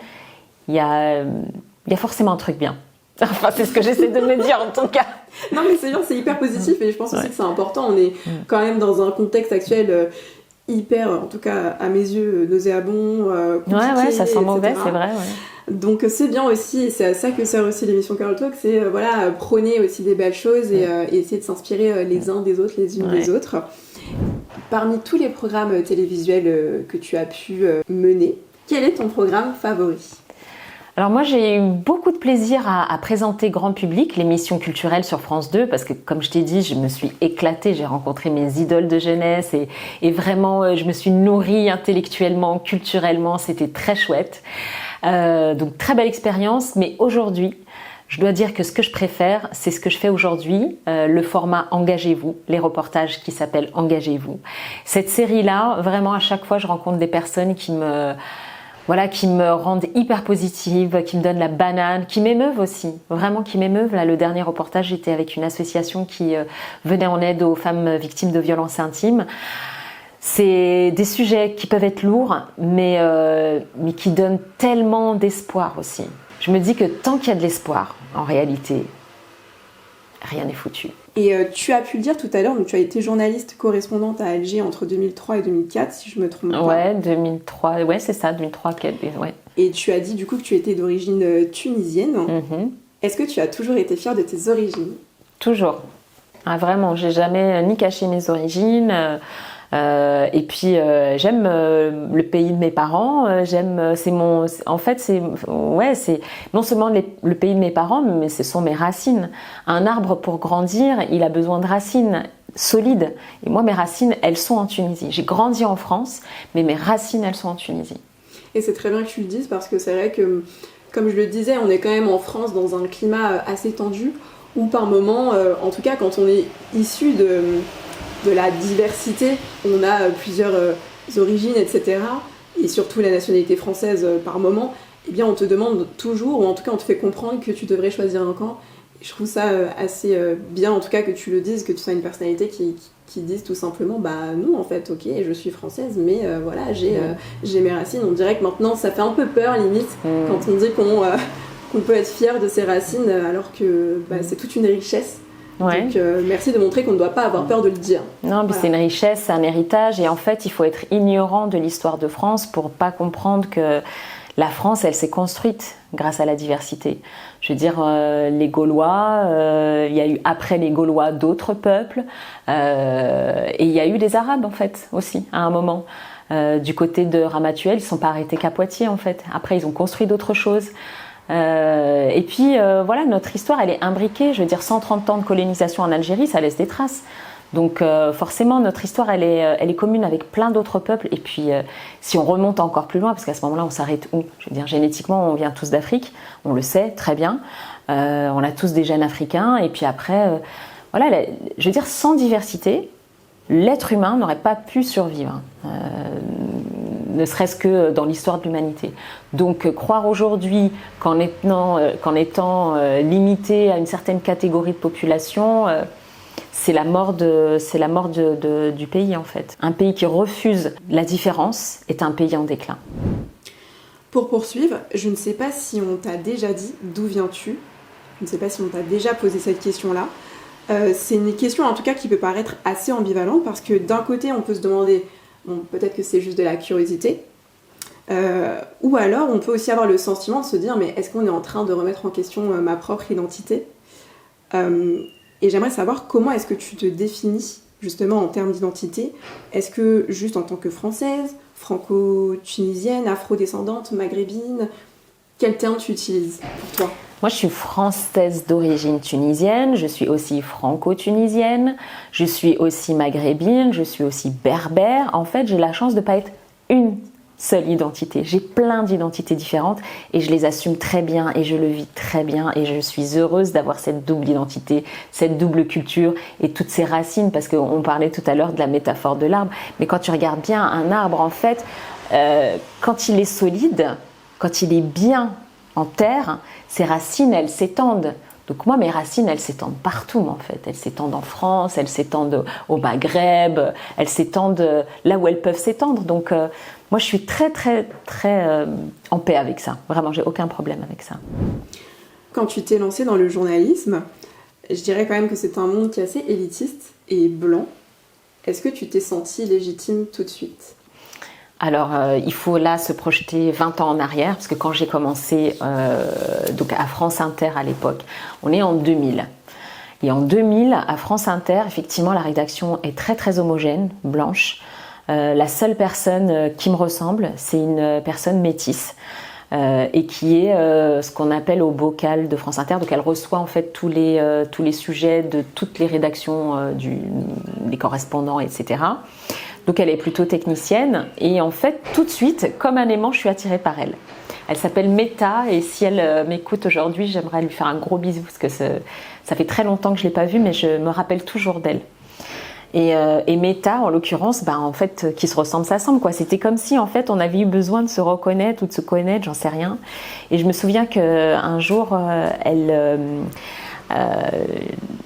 il y a forcément un truc bien. Enfin, c'est ce que j'essaie de me dire en tout cas. Non, mais c'est bien, c'est hyper positif et je pense aussi que c'est important. On est quand même dans un contexte actuel hyper, en tout cas à mes yeux, nauséabond, compliqué. Ouais, ça sent mauvais, c'est vrai. Ouais. Donc c'est bien aussi, et c'est à ça que sert aussi l'émission Girl Talk, c'est prôner aussi des belles choses et essayer de s'inspirer les uns des autres, les unes des autres. Parmi tous les programmes télévisuels que tu as pu mener, quel est ton programme favori ? Alors moi j'ai eu beaucoup de plaisir à présenter grand public l'émission culturelle sur France 2 parce que comme je t'ai dit, je me suis éclatée, j'ai rencontré mes idoles de jeunesse et vraiment je me suis nourrie intellectuellement, culturellement, c'était très chouette. Donc très belle expérience, mais aujourd'hui, je dois dire que ce que je préfère, c'est ce que je fais aujourd'hui, le format Engagez-vous, les reportages qui s'appellent Engagez-vous. Cette série-là, vraiment à chaque fois, je rencontre des personnes qui me rendent hyper positive, qui me donnent la banane, qui m'émeuvent aussi, vraiment qui m'émeuvent. Là, le dernier reportage, j'étais avec une association qui venait en aide aux femmes victimes de violences intimes. C'est des sujets qui peuvent être lourds, mais qui donnent tellement d'espoir aussi. Je me dis que tant qu'il y a de l'espoir, en réalité, rien n'est foutu. Et tu as pu le dire tout à l'heure, donc tu as été journaliste correspondante à Alger entre 2003 et 2004, si je me trompe pas. Ouais, 2003, ouais, c'est ça, 2003, ouais. Et tu as dit du coup que tu étais d'origine tunisienne. Mm-hmm. Est-ce que tu as toujours été fière de tes origines? Toujours. Ah, vraiment, j'ai jamais ni caché mes origines. Et puis j'aime le pays de mes parents. C'est non seulement le pays de mes parents, mais ce sont mes racines. Un arbre pour grandir, il a besoin de racines solides. Et moi, mes racines, elles sont en Tunisie. J'ai grandi en France, mais mes racines, elles sont en Tunisie. Et c'est très bien que tu le dises parce que c'est vrai que, comme je le disais, on est quand même en France dans un climat assez tendu où par moments, en tout cas quand on est issu de la diversité, on a plusieurs origines, etc. Et surtout la nationalité française par moment, eh bien on te demande toujours, ou en tout cas on te fait comprendre que tu devrais choisir un camp. Et je trouve ça assez bien, en tout cas que tu le dises, que tu sois une personnalité qui dise tout simplement, bah non en fait, ok, je suis française, mais voilà, j'ai mes racines. On dirait que maintenant ça fait un peu peur limite quand on dit qu'on peut être fier de ses racines alors que c'est toute une richesse. Ouais. Donc merci de montrer qu'on ne doit pas avoir peur de le dire. Non, mais voilà. C'est une richesse, c'est un héritage et en fait il faut être ignorant de l'histoire de France pour pas comprendre que la France elle s'est construite grâce à la diversité. Je veux dire les Gaulois, il y a eu après les Gaulois d'autres peuples et il y a eu des Arabes en fait aussi à un moment. Du côté de Ramatuelle, ils sont pas arrêtés qu'à Poitiers en fait. Après ils ont construit d'autres choses. Et puis voilà, notre histoire elle est imbriquée, je veux dire 130 ans de colonisation en Algérie, ça laisse des traces. Donc forcément notre histoire elle est commune avec plein d'autres peuples. Et puis si on remonte encore plus loin, parce qu'à ce moment-là on s'arrête où? Je veux dire génétiquement on vient tous d'Afrique, on le sait très bien, on a tous des gènes africains. Et puis après voilà, je veux dire sans diversité, l'être humain n'aurait pas pu survivre. Ne serait-ce que dans l'histoire de l'humanité. Donc croire aujourd'hui qu'en étant limité à une certaine catégorie de population, c'est la mort du pays en fait. Un pays qui refuse la différence est un pays en déclin. Pour poursuivre, je ne sais pas si on t'a déjà dit d'où viens-tu. Je ne sais pas si on t'a déjà posé cette question-là. C'est une question en tout cas qui peut paraître assez ambivalente parce que d'un côté on peut se demander peut-être que c'est juste de la curiosité, ou alors on peut aussi avoir le sentiment de se dire mais est-ce qu'on est en train de remettre en question ma propre identité, et j'aimerais savoir comment est-ce que tu te définis justement en termes d'identité. Est-ce que juste en tant que française, franco-tunisienne, afro-descendante, maghrébine, quel terme tu utilises pour toi? Moi, je suis française d'origine tunisienne, je suis aussi franco-tunisienne, je suis aussi maghrébine, je suis aussi berbère. En fait, j'ai la chance de ne pas être une seule identité. J'ai plein d'identités différentes et je les assume très bien et je le vis très bien et je suis heureuse d'avoir cette double identité, cette double culture et toutes ces racines, parce qu'on parlait tout à l'heure de la métaphore de l'arbre, mais quand tu regardes bien un arbre, en fait, quand il est solide, quand il est bien en terre, ses racines, elles s'étendent. Donc moi, mes racines, elles s'étendent partout, en fait. Elles s'étendent en France, elles s'étendent au Maghreb, elles s'étendent là où elles peuvent s'étendre. Donc moi, je suis très, très, très en paix avec ça. Vraiment, j'ai aucun problème avec ça. Quand tu t'es lancée dans le journalisme, je dirais quand même que c'est un monde qui est assez élitiste et blanc. Est-ce que tu t'es sentie légitime tout de suite ? Alors, il faut là se projeter 20 ans en arrière, parce que quand j'ai commencé donc à France Inter à l'époque, on est en 2000. Et en 2000, à France Inter, effectivement, la rédaction est très très homogène, blanche. La seule personne qui me ressemble, c'est une personne métisse. et qui est ce qu'on appelle au bocal de France Inter. Donc elle reçoit en fait tous les sujets de toutes les rédactions des correspondants, etc. Donc elle est plutôt technicienne et en fait tout de suite, comme un aimant, je suis attirée par elle. Elle s'appelle Meta et si elle m'écoute aujourd'hui, j'aimerais lui faire un gros bisou parce que ça fait très longtemps que je ne l'ai pas vue, mais je me rappelle toujours d'elle. Et Meta, en l'occurrence, en fait, qui se ressemble, s'assemble, quoi. C'était comme si, en fait, on avait eu besoin de se reconnaître ou de se connaître, j'en sais rien. Et je me souviens qu'un jour,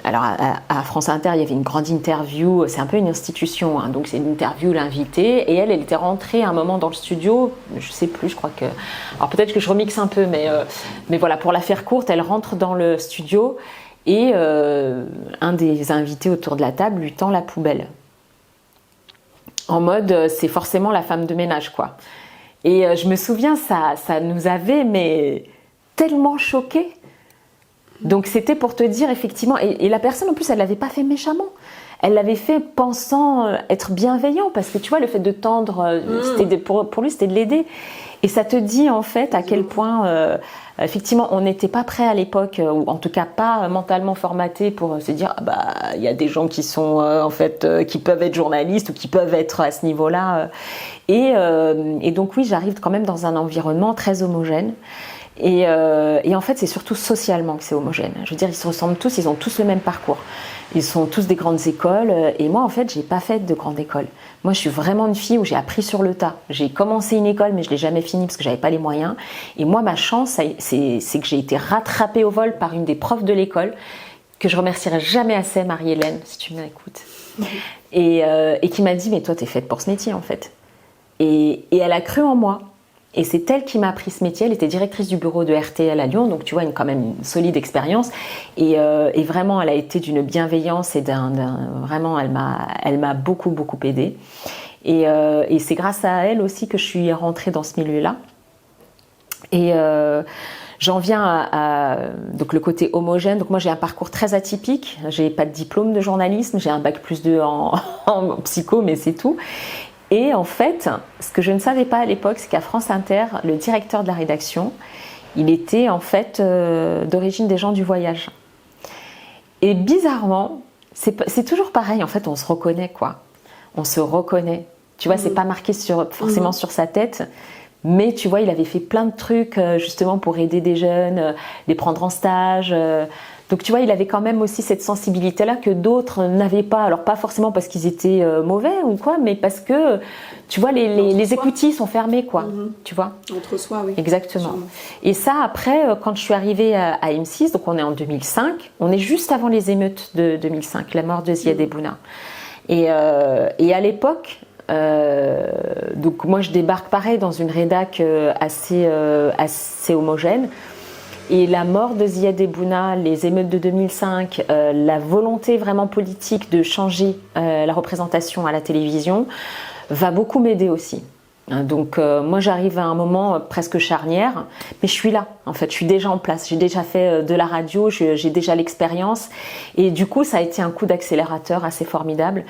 alors à France Inter, il y avait une grande interview. C'est un peu une institution, hein, donc c'est une interview l'invité. Et elle était rentrée à un moment dans le studio. Je sais plus, je crois que. Alors peut-être que je remixe un peu, mais voilà, pour la faire courte, elle rentre dans le studio. Et un des invités autour de la table lui tend la poubelle. En mode, c'est forcément la femme de ménage, quoi. Et je me souviens, ça nous avait mais tellement choqués. Donc c'était pour te dire, effectivement, et la personne en plus, elle ne l'avait pas fait méchamment. Elle l'avait fait pensant être bienveillant, parce que tu vois, le fait de tendre, pour lui, c'était de l'aider. Et ça te dit en fait à quel point, effectivement, on n'était pas prêt à l'époque, ou en tout cas pas mentalement formaté pour se dire, il y a des gens qui sont en fait, qui peuvent être journalistes ou qui peuvent être à ce niveau-là. Et donc oui, j'arrive quand même dans un environnement très homogène. Et en fait, c'est surtout socialement que c'est homogène. Je veux dire, ils se ressemblent tous, ils ont tous le même parcours. Ils sont tous des grandes écoles. Et moi, en fait, j'ai pas fait de grande école. Moi, je suis vraiment une fille où j'ai appris sur le tas. J'ai commencé une école, mais je l'ai jamais finie parce que j'avais pas les moyens. Et moi, ma chance, c'est que j'ai été rattrapée au vol par une des profs de l'école, que je remercierai jamais assez, Marie-Hélène, si tu m'écoutes. Et qui m'a dit, mais toi, t'es faite pour ce métier, en fait. Et elle a cru en moi. Et c'est elle qui m'a appris ce métier. Elle était directrice du bureau de RTL à Lyon, donc tu vois, quand même une solide expérience. Et vraiment, elle a été d'une bienveillance et vraiment, elle m'a beaucoup, beaucoup aidée. Et c'est grâce à elle aussi que je suis rentrée dans ce milieu-là. Et j'en viens à donc le côté homogène. Donc moi, j'ai un parcours très atypique. J'ai pas de diplôme de journalisme. J'ai un bac+2 en psycho, mais c'est tout. Et en fait, ce que je ne savais pas à l'époque, c'est qu'à France Inter, le directeur de la rédaction, il était en fait d'origine des gens du voyage. Et bizarrement, c'est toujours pareil, en fait, on se reconnaît, quoi. On se reconnaît. Tu vois, c'est pas marqué forcément sur sa tête, mais tu vois, il avait fait plein de trucs justement pour aider des jeunes, les prendre en stage. Donc tu vois, il avait quand même aussi cette sensibilité-là que d'autres n'avaient pas. Alors pas forcément parce qu'ils étaient mauvais ou quoi, mais parce que, tu vois, les écoutilles sont fermées, quoi. Tu vois. Entre soi, oui. Exactement. Sûrement. Et ça, après, quand je suis arrivée à M6, donc on est en 2005, on est juste avant les émeutes de 2005, la mort de Ziad Ebouna. Et à l'époque, donc moi je débarque pareil dans une rédac assez homogène. Et la mort de Ziad Ebouna, les émeutes de 2005, la volonté vraiment politique de changer la représentation à la télévision va beaucoup m'aider aussi. Donc moi j'arrive à un moment presque charnière, mais je suis là en fait, je suis déjà en place, j'ai déjà fait de la radio, j'ai déjà l'expérience et du coup ça a été un coup d'accélérateur assez formidable.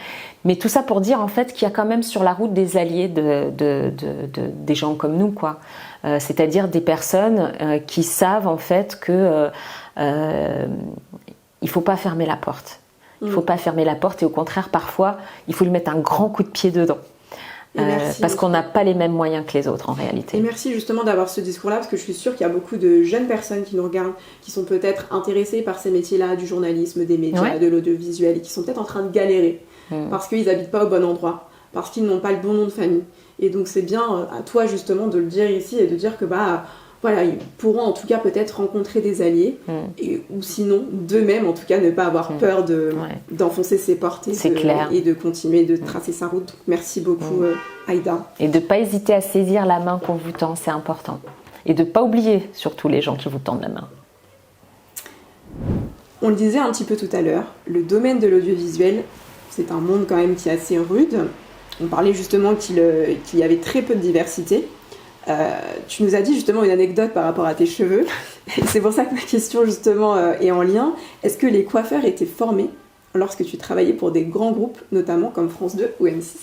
Mais tout ça pour dire en fait qu'il y a quand même sur la route des alliés des gens comme nous, quoi. C'est-à-dire des personnes qui savent en fait que il faut pas fermer la porte. Il faut pas fermer la porte et au contraire parfois il faut lui mettre un grand coup de pied dedans. Parce qu'on n'a pas les mêmes moyens que les autres en réalité. Et merci justement d'avoir ce discours-là, parce que je suis sûre qu'il y a beaucoup de jeunes personnes qui nous regardent, qui sont peut-être intéressées par ces métiers-là, du journalisme, des médias, de l'audiovisuel, et qui sont peut-être en train de galérer, parce qu'ils n'habitent pas au bon endroit, parce qu'ils n'ont pas le bon nom de famille. Et donc c'est bien à toi justement de le dire ici et de dire que voilà, ils pourront en tout cas peut-être rencontrer des alliés, ou sinon d'eux-mêmes en tout cas ne pas avoir peur d'enfoncer ses portes et de continuer de tracer sa route. Donc, merci beaucoup Aïda. Et de ne pas hésiter à saisir la main qu'on vous tend, c'est important. Et de ne pas oublier surtout les gens qui vous tendent la main. On le disait un petit peu tout à l'heure, le domaine de l'audiovisuel, c'est un monde quand même qui est assez rude. On parlait justement qu'il y avait très peu de diversité. Tu nous as dit justement une anecdote par rapport à tes cheveux. C'est pour ça que ma question justement est en lien. Est-ce que les coiffeurs étaient formés lorsque tu travaillais pour des grands groupes, notamment comme France 2 ou M6 ?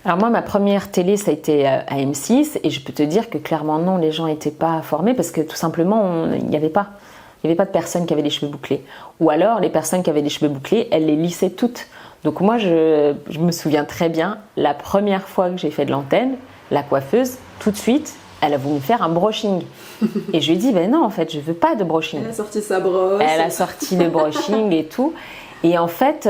Alors moi, ma première télé, ça a été à M6 et je peux te dire que clairement non, les gens n'étaient pas formés parce que tout simplement, il n'y avait pas. Il n'y avait pas de personnes qui avaient les cheveux bouclés. Ou alors, les personnes qui avaient les cheveux bouclés, elles les lissaient toutes. Donc moi, je me souviens très bien, la première fois que j'ai fait de l'antenne, la coiffeuse, tout de suite, elle a voulu me faire un brushing. Et je lui ai dit, ben non, en fait, je veux pas de brushing. Elle a sorti sa brosse. Elle a sorti le brushing et tout. Et en fait,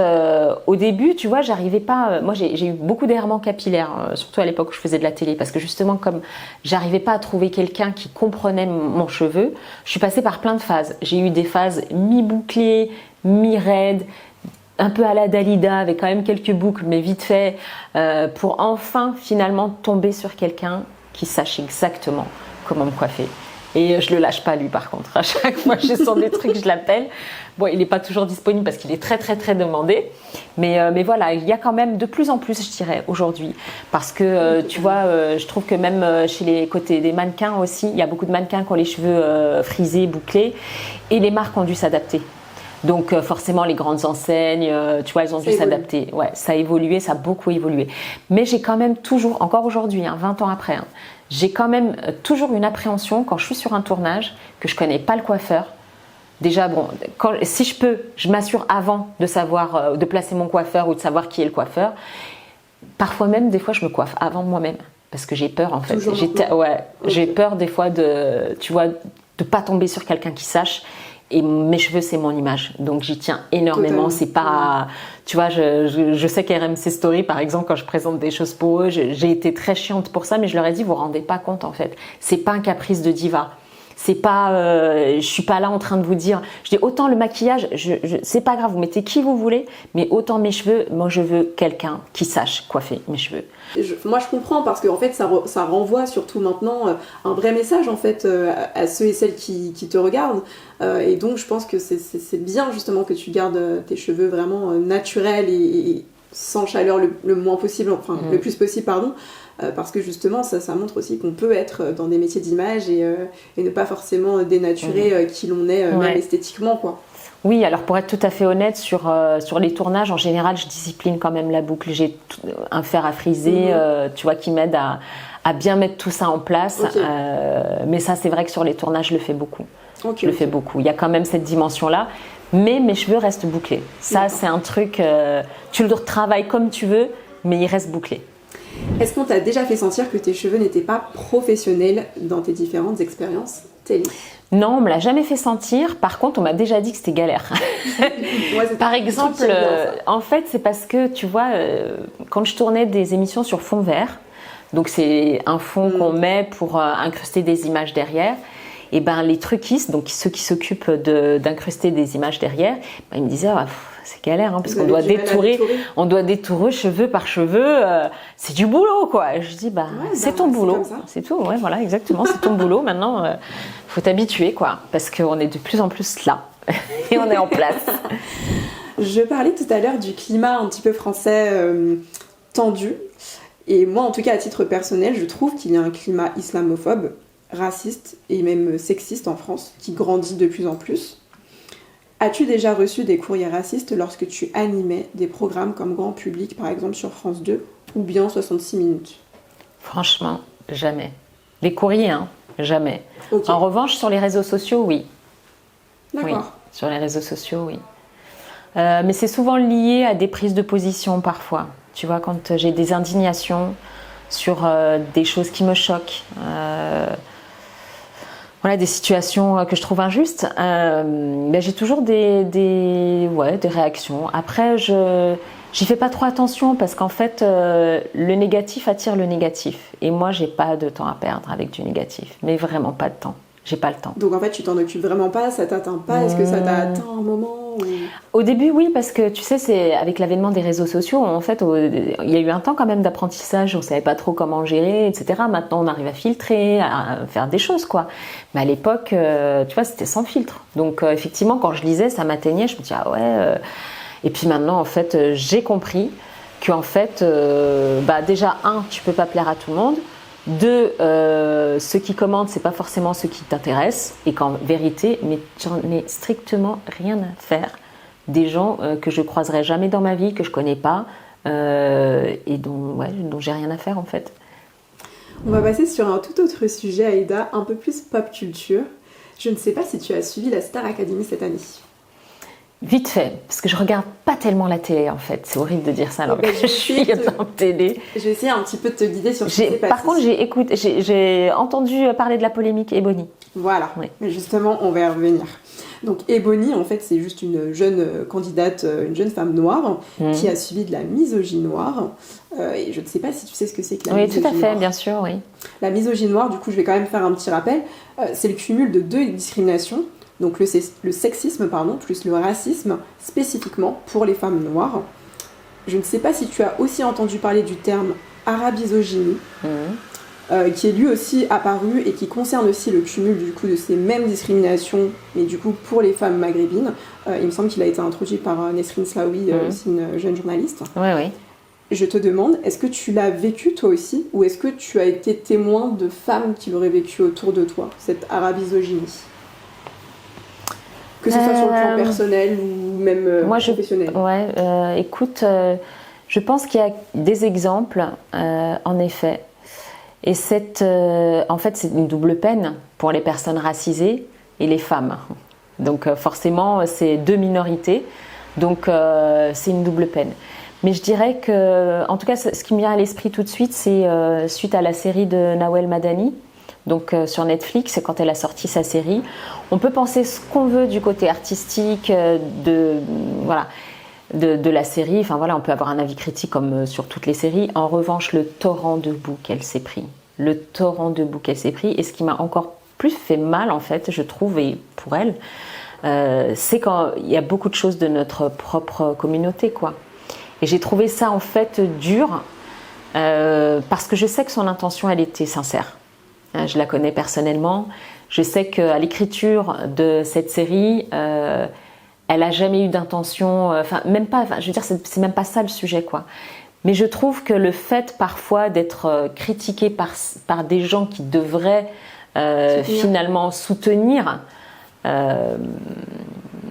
au début, tu vois, j'arrivais pas. Moi, j'ai eu beaucoup d'errements capillaires, surtout à l'époque où je faisais de la télé, parce que justement, comme j'arrivais pas à trouver quelqu'un qui comprenait mon cheveu, je suis passée par plein de phases. J'ai eu des phases mi-bouclées, mi-raides, un peu à la Dalida, avec quand même quelques boucles, mais vite fait, pour enfin, finalement, tomber sur quelqu'un qui sache exactement comment me coiffer. Et je le lâche pas lui par contre. À chaque fois que j'ai son des trucs, je l'appelle. Bon, il n'est pas toujours disponible parce qu'il est très très très demandé. Mais voilà, il y a quand même de plus en plus, je dirais, aujourd'hui. Parce que tu vois, je trouve que même chez les côtés des mannequins aussi, il y a beaucoup de mannequins qui ont les cheveux frisés, bouclés. Et les marques ont dû s'adapter. Donc forcément, les grandes enseignes, tu vois, elles ont dû s'adapter. Ouais, ça a évolué, ça a beaucoup évolué. Mais j'ai quand même toujours, encore aujourd'hui, 20 ans après, j'ai quand même toujours une appréhension quand je suis sur un tournage, que je ne connais pas le coiffeur. Déjà, bon, si je peux, je m'assure avant de savoir, de placer mon coiffeur ou de savoir qui est le coiffeur. Parfois même, des fois, je me coiffe avant moi-même parce que j'ai peur en fait. J'ai peur des fois de, tu vois, de pas tomber sur quelqu'un qui sache. Et mes cheveux, c'est mon image. Donc, j'y tiens énormément. C'est pas... Tu vois, je sais qu'RMC Story, par exemple, quand je présente des choses pour eux, j'ai été très chiante pour ça, mais je leur ai dit, vous vous rendez pas compte, en fait. C'est pas un caprice de diva. C'est pas... je suis pas là en train de vous dire... Je dis, autant le maquillage, c'est pas grave, vous mettez qui vous voulez, mais autant mes cheveux, moi, je veux quelqu'un qui sache coiffer mes cheveux. Moi je comprends parce qu'en fait ça renvoie surtout maintenant un vrai message en fait à ceux et celles qui te regardent et donc je pense que c'est bien justement que tu gardes tes cheveux vraiment naturels et sans chaleur le moins possible, enfin le plus possible pardon, parce que justement ça montre aussi qu'on peut être dans des métiers d'image et ne pas forcément dénaturer qui l'on est même esthétiquement quoi. Oui, alors pour être tout à fait honnête, sur les tournages, en général, je discipline quand même la boucle. J'ai un fer à friser, tu vois, qui m'aide à bien mettre tout ça en place. Okay. Mais ça, c'est vrai que sur les tournages, je le fais beaucoup. Je le fais beaucoup. Il y a quand même cette dimension-là. Mais mes cheveux restent bouclés. Ça, c'est un truc, tu le retravailles comme tu veux, mais ils restent bouclés. Est-ce qu'on t'a déjà fait sentir que tes cheveux n'étaient pas professionnels dans tes différentes expériences télé ? Non, on me l'a jamais fait sentir. Par contre, on m'a déjà dit que c'était galère. Par exemple, en fait, c'est parce que, tu vois, quand je tournais des émissions sur fond vert, donc c'est un fond qu'on met pour incruster des images derrière, et ben les truquistes, donc ceux qui s'occupent d'incruster des images derrière, ben, ils me disaient c'est galère parce qu'on doit détourer cheveu par cheveu, c'est du boulot quoi. Et je dis c'est ton boulot, c'est tout, ouais voilà exactement, c'est ton boulot. Maintenant, faut t'habituer quoi, parce qu'on est de plus en plus là et on est en place. Je parlais tout à l'heure du climat un petit peu français tendu, et moi en tout cas à titre personnel, je trouve qu'il y a un climat islamophobe, raciste et même sexiste en France qui grandit de plus en plus. As-tu déjà reçu des courriers racistes lorsque tu animais des programmes comme Grand Public, par exemple sur France 2, ou bien 66 minutes ? Franchement, jamais. Les courriers, jamais. Okay. En revanche, sur les réseaux sociaux, oui. D'accord. Oui, sur les réseaux sociaux, oui. Mais c'est souvent lié à des prises de position parfois. Tu vois, quand j'ai des indignations sur des choses qui me choquent, voilà, des situations que je trouve injustes, j'ai toujours des réactions. Après, j'y fais pas trop attention parce qu'en fait, le négatif attire le négatif. Et moi, j'ai pas de temps à perdre avec du négatif. Mais vraiment pas de temps. J'ai pas le temps. Donc en fait, tu t'en occupes vraiment pas, ça t'atteint pas. Est-ce que ça t'a atteint un moment ou... Au début, oui, parce que tu sais, c'est avec l'avènement des réseaux sociaux, en fait, il y a eu un temps quand même d'apprentissage, on savait pas trop comment gérer, etc. Maintenant, on arrive à filtrer, à faire des choses, quoi. Mais à l'époque, tu vois, c'était sans filtre. Donc effectivement, quand je lisais, ça m'atteignait, je me disais, Et puis maintenant, en fait, j'ai compris qu'en fait, déjà, tu peux pas plaire à tout le monde. 2, ceux qui commentent, c'est pas forcément ceux qui t'intéressent, et qu'en vérité, mais j'en ai strictement rien à faire des gens que je croiserai jamais dans ma vie, que je connais pas, et et dont j'ai rien à faire en fait. On va passer sur un tout autre sujet, Aïda, un peu plus pop culture. Je ne sais pas si tu as suivi la Star Academy cette année. Vite fait, parce que je regarde pas tellement la télé en fait. C'est horrible de dire ça alors que je suis en télé. Je vais essayer un petit peu de te guider sur ce qui s'est passé. Par contre, j'ai entendu parler de la polémique Ebony. Voilà, oui. Justement, on va y revenir. Donc Ebony, en fait, c'est juste une jeune candidate, une jeune femme noire qui a subi de la misogynie noire. Et je ne sais pas si tu sais ce que c'est que la misogynie noire. Oui, tout à fait, bien sûr, oui. La misogynie noire, du coup, je vais quand même faire un petit rappel. C'est le cumul de 2 discriminations. Donc le sexisme, plus le racisme, spécifiquement pour les femmes noires. Je ne sais pas si tu as aussi entendu parler du terme arabisogynie, qui est lui aussi apparu et qui concerne aussi le cumul du coup de ces mêmes discriminations, mais du coup pour les femmes maghrébines. Il me semble qu'il a été introduit par Nesrine Slaoui, aussi une jeune journaliste. Oui, oui. Je te demande, est-ce que tu l'as vécu toi aussi, ou est-ce que tu as été témoin de femmes qui l'auraient vécu autour de toi, cette arabisogynie ? Que ce soit sur le plan personnel ou même professionnel. Écoute, je pense qu'il y a des exemples, en effet. Et en fait, c'est une double peine pour les personnes racisées et les femmes. Donc forcément, c'est 2 minorités. Donc c'est une double peine. Mais je dirais que, en tout cas, ce qui me vient à l'esprit tout de suite, c'est suite à la série de Nawel Madani. Donc sur Netflix, quand elle a sorti sa série, on peut penser ce qu'on veut du côté artistique de la série. Enfin voilà, on peut avoir un avis critique comme sur toutes les séries. En revanche, le torrent de boue qu'elle s'est pris, et ce qui m'a encore plus fait mal en fait, je trouve, et pour elle, c'est quand il y a beaucoup de choses de notre propre communauté, quoi. Et j'ai trouvé ça en fait dur parce que je sais que son intention, elle était sincère. Je la connais personnellement. Je sais qu'à l'écriture de cette série, elle n'a jamais eu d'intention. Je veux dire, c'est même pas ça le sujet, quoi. Mais je trouve que le fait parfois d'être critiqué par des gens qui devraient finalement soutenir,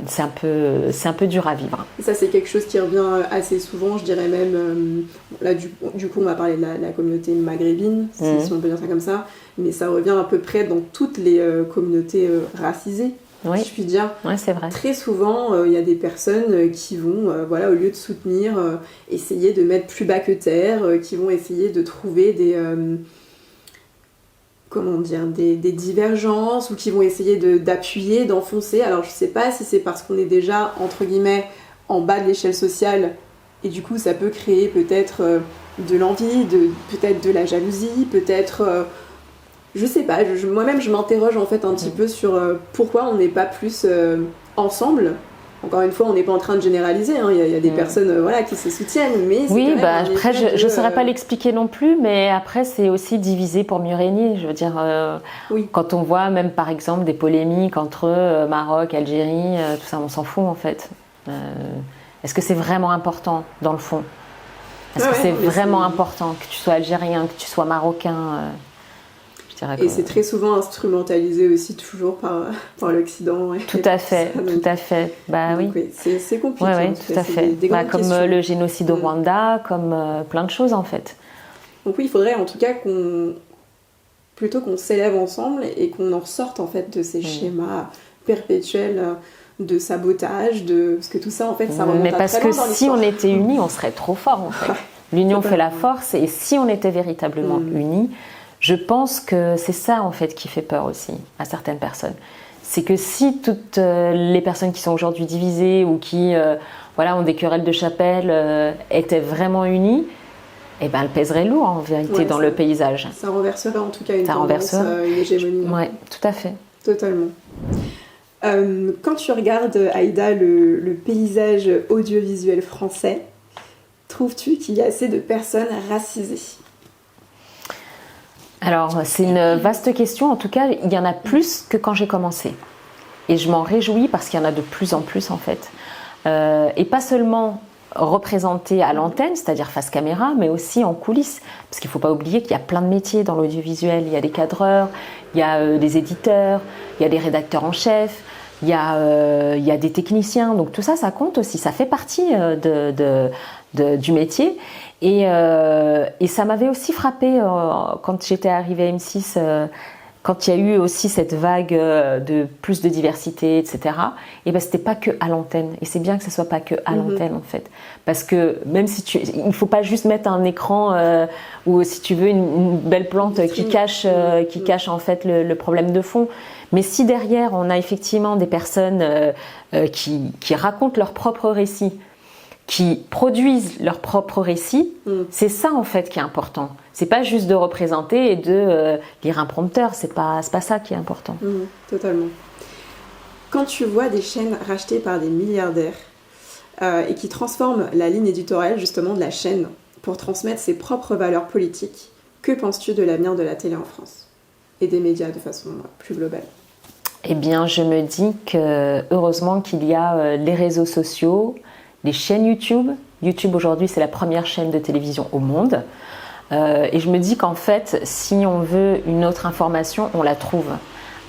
c'est un peu dur à vivre. Ça, c'est quelque chose qui revient assez souvent, je dirais même. Là, du coup, on va parler de la communauté maghrébine, si on peut dire ça comme ça. Mais ça revient à peu près dans toutes les communautés racisées, si je puis dire. Oui, c'est vrai. Très souvent, il y a des personnes qui vont, au lieu de soutenir, essayer de mettre plus bas que terre, qui vont essayer de trouver des divergences, ou qui vont essayer d'appuyer, d'enfoncer. Alors je sais pas si c'est parce qu'on est déjà, entre guillemets, en bas de l'échelle sociale, et du coup ça peut créer peut-être de l'envie, peut-être de la jalousie, peut-être... je sais pas, moi-même je m'interroge en fait un petit peu sur pourquoi on n'est pas plus ensemble. Encore une fois, on n'est pas en train de généraliser, hein. Il y a des personnes qui se soutiennent, mais c'est après je ne saurais pas l'expliquer non plus, mais après c'est aussi diviser pour mieux régner. Je veux dire, quand on voit même par exemple des polémiques entre Maroc, Algérie, tout ça, on s'en fout en fait. Est-ce que c'est vraiment important dans le fond ? Est-ce que c'est vraiment important que tu sois algérien, que tu sois marocain Et c'est très souvent instrumentalisé aussi toujours par l'Occident. Tout à fait. Bah donc, oui. C'est compliqué. Oui, tout à fait. Comme le génocide au Rwanda, comme plein de choses en fait. Donc oui, il faudrait en tout cas plutôt qu'on s'élève ensemble et qu'on en sorte en fait de ces schémas perpétuels de sabotage, parce que tout ça en fait ça remonte à très loin dans l'histoire. Mais parce que si on était unis, on serait trop fort en fait. L'union fait la force, et si on était véritablement unis, je pense que c'est ça en fait qui fait peur aussi à certaines personnes. C'est que si toutes les personnes qui sont aujourd'hui divisées ou qui ont des querelles de chapelle étaient vraiment unies, elles pèseraient lourd en vérité dans le paysage. Ça renverserait en tout cas une tendance, une hégémonie. Oui, tout à fait. Totalement. Quand tu regardes, Aïda, le paysage audiovisuel français, trouves-tu qu'il y a assez de personnes racisées ? Alors, c'est une vaste question. En tout cas, il y en a plus que quand j'ai commencé. Et je m'en réjouis parce qu'il y en a de plus en plus, en fait. Et pas seulement représentés à l'antenne, c'est-à-dire face caméra, mais aussi en coulisses. Parce qu'il ne faut pas oublier qu'il y a plein de métiers dans l'audiovisuel. Il y a des cadreurs, il y a des éditeurs, il y a des rédacteurs en chef, il y a des techniciens. Donc tout ça, ça compte aussi. Ça fait partie du métier. Et ça m'avait aussi frappée quand j'étais arrivée à M6, quand il y a eu aussi cette vague de plus de diversité, etc. Et ben c'était pas que à l'antenne. Et c'est bien que ce soit pas que à l'antenne en fait, parce que même si il faut pas juste mettre un écran ou si tu veux une belle plante qui cache en fait le problème de fond. Mais si derrière on a effectivement des personnes qui racontent leur propre récit, qui produisent leur propre récit, c'est ça en fait qui est important. C'est pas juste de représenter et de lire un prompteur, c'est pas ça qui est important. Totalement. Quand tu vois des chaînes rachetées par des milliardaires et qui transforment la ligne éditoriale justement de la chaîne pour transmettre ses propres valeurs politiques, que penses-tu de l'avenir de la télé en France et des médias de façon plus globale? Eh bien, je me dis que heureusement qu'il y a les réseaux sociaux, les chaînes YouTube. YouTube aujourd'hui, c'est la première chaîne de télévision au monde. Et je me dis qu'en fait, si on veut une autre information, on la trouve.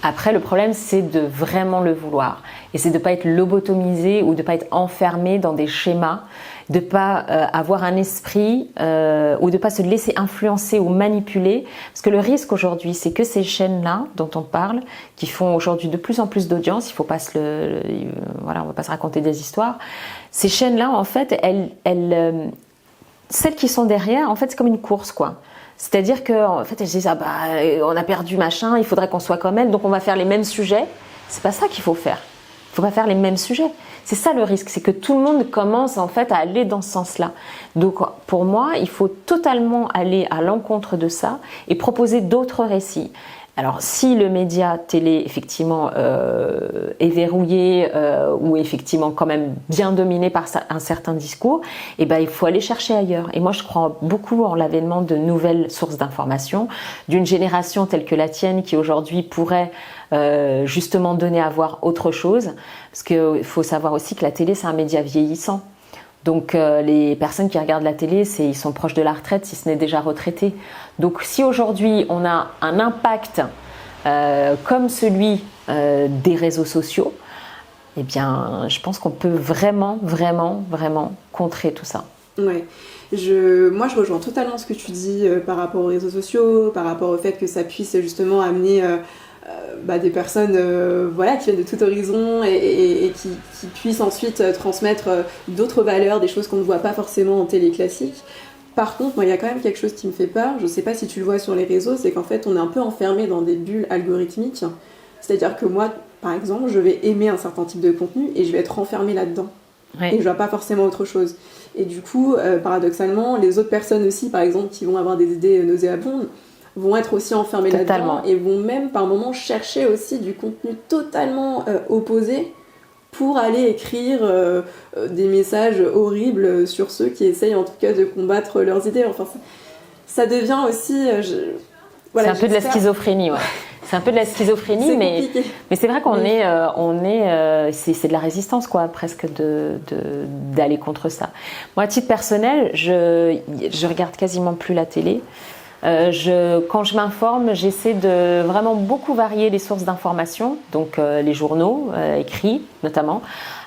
Après, le problème, c'est de vraiment le vouloir. Et c'est de ne pas être lobotomisé ou de ne pas être enfermé dans des schémas, de ne pas avoir un esprit ou de ne pas se laisser influencer ou manipuler. Parce que le risque aujourd'hui, c'est que ces chaînes-là dont on parle, qui font aujourd'hui de plus en plus d'audience, il faut pas on va pas se raconter des histoires. Ces chaînes-là, en fait, celles qui sont derrière, en fait, c'est comme une course, quoi. C'est-à-dire qu'en fait, elles se disent on a perdu machin, il faudrait qu'on soit comme elle, donc on va faire les mêmes sujets. C'est pas ça qu'il faut faire. Il faut pas faire les mêmes sujets. C'est ça le risque, c'est que tout le monde commence en fait à aller dans ce sens-là. Donc pour moi, il faut totalement aller à l'encontre de ça et proposer d'autres récits. Alors si le média télé effectivement est verrouillé ou effectivement quand même bien dominé par un certain discours, eh ben il faut aller chercher ailleurs. Et moi je crois beaucoup en l'avènement de nouvelles sources d'information, d'une génération telle que la tienne qui aujourd'hui pourrait justement donner à voir autre chose, parce qu'il faut savoir aussi que la télé c'est un média vieillissant. Donc les personnes qui regardent la télé, ils sont proches de la retraite, si ce n'est déjà retraités. Donc si aujourd'hui on a un impact comme celui des réseaux sociaux, eh bien je pense qu'on peut vraiment contrer tout ça. Ouais. Moi je rejoins totalement ce que tu dis par rapport aux réseaux sociaux, par rapport au fait que ça puisse justement amener des personnes qui viennent de tout horizon et qui puissent ensuite transmettre d'autres valeurs, des choses qu'on ne voit pas forcément en télé classique. Par contre, moi, il y a quand même quelque chose qui me fait peur, je ne sais pas si tu le vois sur les réseaux, c'est qu'en fait on est un peu enfermé dans des bulles algorithmiques. C'est-à-dire que moi, par exemple, je vais aimer un certain type de contenu et je vais être enfermée là-dedans. Et je ne vois pas forcément autre chose. Et du coup, paradoxalement, les autres personnes aussi, par exemple, qui vont avoir des idées nauséabondes, vont être aussi enfermés là-dedans et vont même par moments chercher aussi du contenu totalement opposé pour aller écrire des messages horribles sur ceux qui essayent en tout cas de combattre leurs idées. Enfin, ça devient aussi... c'est un peu de la schizophrénie, ouais. C'est un peu de la schizophrénie, mais c'est vrai qu'on c'est de la résistance, quoi, presque d'aller contre ça. Moi, à titre personnel, je regarde quasiment plus la télé. Quand je m'informe, j'essaie de vraiment beaucoup varier les sources d'information, donc les journaux écrits notamment,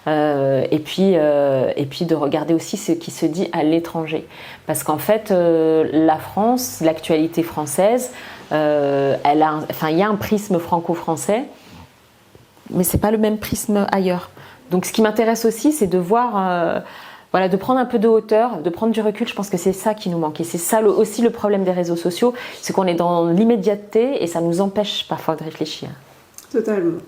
et puis de regarder aussi ce qui se dit à l'étranger. Parce qu'en fait, la France, l'actualité française, il y a un prisme franco-français, mais c'est pas le même prisme ailleurs. Donc ce qui m'intéresse aussi, c'est de voir... de prendre un peu de hauteur, de prendre du recul, je pense que c'est ça qui nous manque. Et c'est ça aussi le problème des réseaux sociaux, c'est qu'on est dans l'immédiateté et ça nous empêche parfois de réfléchir. Totalement.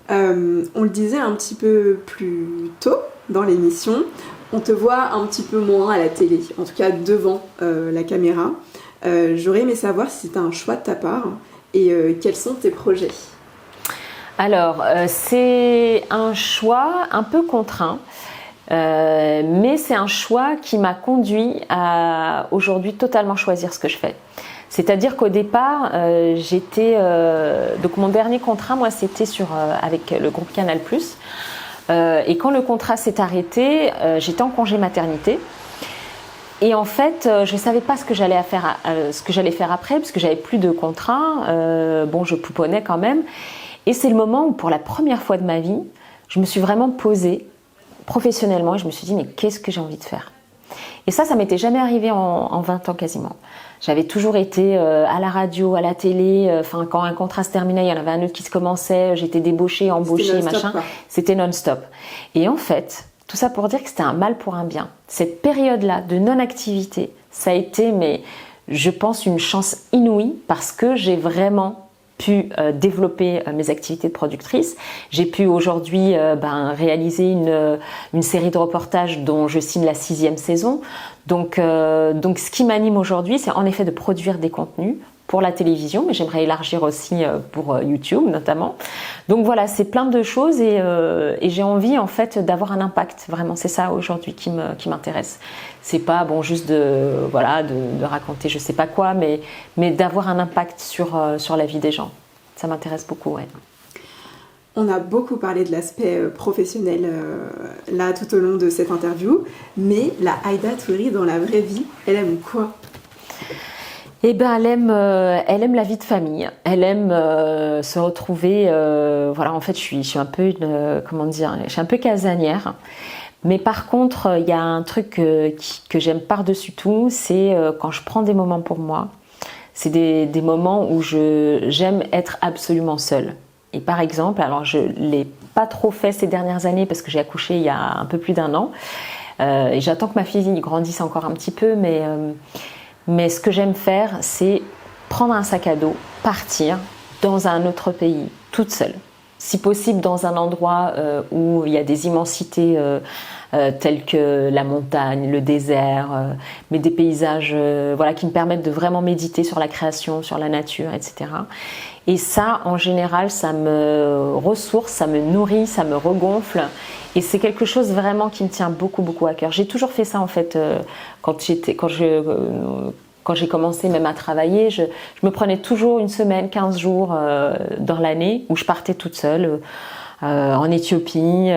On le disait un petit peu plus tôt dans l'émission, on te voit un petit peu moins à la télé, en tout cas devant la caméra. J'aurais aimé savoir si c'était un choix de ta part et quels sont tes projets. Alors, c'est un choix un peu contraint. Mais c'est un choix qui m'a conduit à aujourd'hui totalement choisir ce que je fais. C'est-à-dire qu'au départ, donc mon dernier contrat, moi, c'était avec le groupe Canal+. Et quand le contrat s'est arrêté, j'étais en congé maternité. Et en fait, je ne savais pas ce que j'allais faire après, parce que j'avais plus de contrat. Je pouponnais quand même. Et c'est le moment où, pour la première fois de ma vie, je me suis vraiment posée professionnellement et je me suis dit mais qu'est-ce que j'ai envie de faire ? Et ça m'était jamais arrivé en 20 ans quasiment. J'avais toujours été à la radio, à la télé, quand un contrat se terminait, il y en avait un autre qui se commençait, j'étais débauchée, embauchée, machin. C'était non-stop. Et en fait, tout ça pour dire que c'était un mal pour un bien. Cette période-là de non-activité, ça a été, mais je pense, une chance inouïe parce que j'ai vraiment pu développer mes activités de productrice. J'ai pu aujourd'hui réaliser une série de reportages dont je signe la 6e saison. Donc ce qui m'anime aujourd'hui, c'est en effet de produire des contenus pour la télévision, mais j'aimerais élargir aussi pour YouTube notamment. Donc voilà, c'est plein de choses et j'ai envie en fait d'avoir un impact. Vraiment, c'est ça aujourd'hui qui m'intéresse. C'est pas juste de raconter je sais pas quoi, mais d'avoir un impact sur la vie des gens. Ça m'intéresse beaucoup, ouais. On a beaucoup parlé de l'aspect professionnel là tout au long de cette interview, mais la Aïda Toury dans la vraie vie, elle aime quoi ? Eh ben, elle aime la vie de famille. Elle aime se retrouver. En fait, je suis un peu je suis un peu casanière. Mais par contre, il y a un truc que j'aime par-dessus tout, c'est quand je prends des moments pour moi. C'est des moments où j'aime être absolument seule. Et par exemple, alors je l'ai pas trop fait ces dernières années parce que j'ai accouché il y a un peu plus d'1 an. Et j'attends que ma fille grandisse encore un petit peu, mais ce que j'aime faire, c'est prendre un sac à dos, partir dans un autre pays, toute seule. Si possible, dans un endroit où il y a des immensités telles que la montagne, le désert, mais des paysages qui me permettent de vraiment méditer sur la création, sur la nature, etc. Et ça, en général, ça me ressource, ça me nourrit, ça me regonfle. Et c'est quelque chose vraiment qui me tient beaucoup, beaucoup à cœur. J'ai toujours fait ça, en fait, quand j'ai commencé même à travailler. Je me prenais toujours une semaine, 15 jours dans l'année où je partais toute seule en Éthiopie.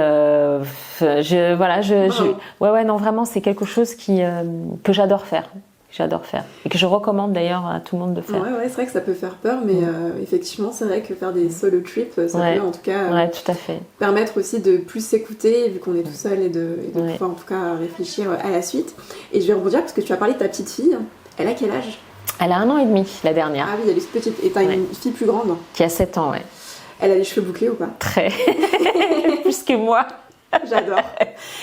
Non, vraiment, c'est quelque chose que j'adore faire. Et que je recommande d'ailleurs à tout le monde de faire. Ouais, c'est vrai que ça peut faire peur, mais effectivement, c'est vrai que faire des solo trips, ça peut en tout cas tout à fait. permettre aussi de plus s'écouter, vu qu'on est tout seul, et de pouvoir en tout cas réfléchir à la suite. Et je vais rebondir parce que tu as parlé de ta petite fille. Elle a quel âge ? Elle a 1 an et demi, la dernière. Ah oui, elle est petite. Et t'as une fille plus grande ? Qui a 7 ans, ouais. Elle a les cheveux bouclés ou pas ? Très. Plus que moi. J'adore.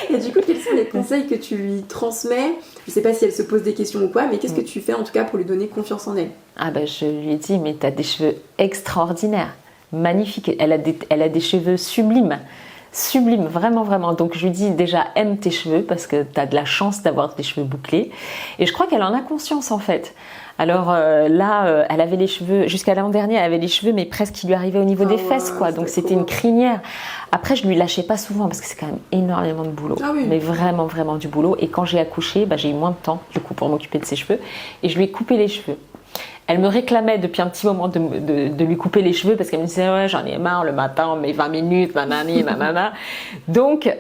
Et du coup, quels sont les conseils que tu lui transmets ? Je sais pas si elle se pose des questions ou quoi, mais qu'est-ce que tu fais en tout cas pour lui donner confiance en elle ? Ah je lui ai dit, mais t'as des cheveux extraordinaires, magnifiques. Elle a des cheveux sublimes. Sublime, vraiment, vraiment. Donc je lui dis déjà, aime tes cheveux parce que tu as de la chance d'avoir des cheveux bouclés. Et je crois qu'elle en a conscience en fait. Alors là, elle avait les cheveux, jusqu'à l'an dernier, elle avait les cheveux, mais presque qui lui arrivaient au niveau des fesses, quoi. Donc c'était une crinière. Après, je lui lâchais pas souvent parce que c'est quand même énormément de boulot. Ah oui. Mais vraiment, vraiment du boulot. Et quand j'ai accouché, j'ai eu moins de temps, du coup, pour m'occuper de ses cheveux. Et je lui ai coupé les cheveux. Elle me réclamait depuis un petit moment de lui couper les cheveux parce qu'elle me disait ouais, j'en ai marre le matin, on met 20 minutes, nanani, nanana. Donc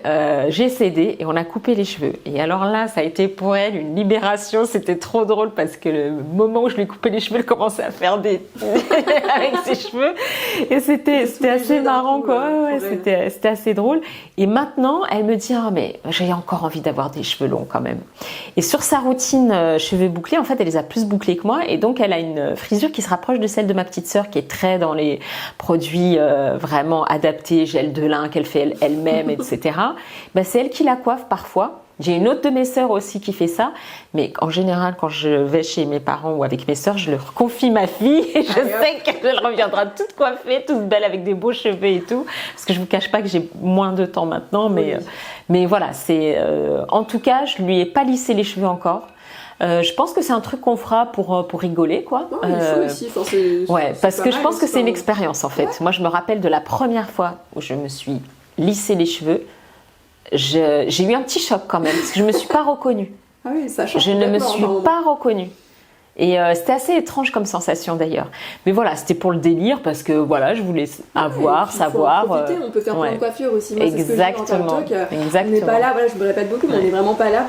j'ai cédé et on a coupé les cheveux. Et alors là, ça a été pour elle une libération. C'était trop drôle parce que le moment où je lui ai coupé les cheveux, elle commençait à faire des avec ses cheveux. Et c'était assez marrant, quoi. Ouais, c'était assez drôle. Et maintenant, elle me dit ah mais j'ai encore envie d'avoir des cheveux longs quand même. Et sur sa routine cheveux bouclés, en fait, elle les a plus bouclés que moi et donc elle a une frisure qui se rapproche de celle de ma petite sœur qui est très dans les produits vraiment adaptés, gel de lin qu'elle fait elle-même, etc. C'est elle qui la coiffe parfois. J'ai une autre de mes sœurs aussi qui fait ça, mais en général, quand je vais chez mes parents ou avec mes sœurs, je leur confie ma fille et je sais qu'elle reviendra toute coiffée, toute belle avec des beaux cheveux et tout, parce que je vous cache pas que j'ai moins de temps maintenant, mais voilà, c'est en tout cas, je lui ai pas lissé les cheveux encore. Je pense que c'est un truc qu'on fera pour rigoler, quoi. Il faut aussi. Parce que je pense que c'est une expérience, en fait. Ouais. Moi, je me rappelle de la première fois où je me suis lissé les cheveux. J'ai eu un petit choc quand même, parce que je ne me suis pas reconnue. Ah oui, ça change. Je ne me suis pas reconnue. Et c'était assez étrange comme sensation d'ailleurs. Mais voilà, c'était pour le délire parce que voilà, je voulais avoir, savoir. On peut faire plein de coiffures aussi. Moi, Exactement. C'est ce que je dis en TikTok. On n'est pas là, voilà, je me répète beaucoup, mais on n'est vraiment pas là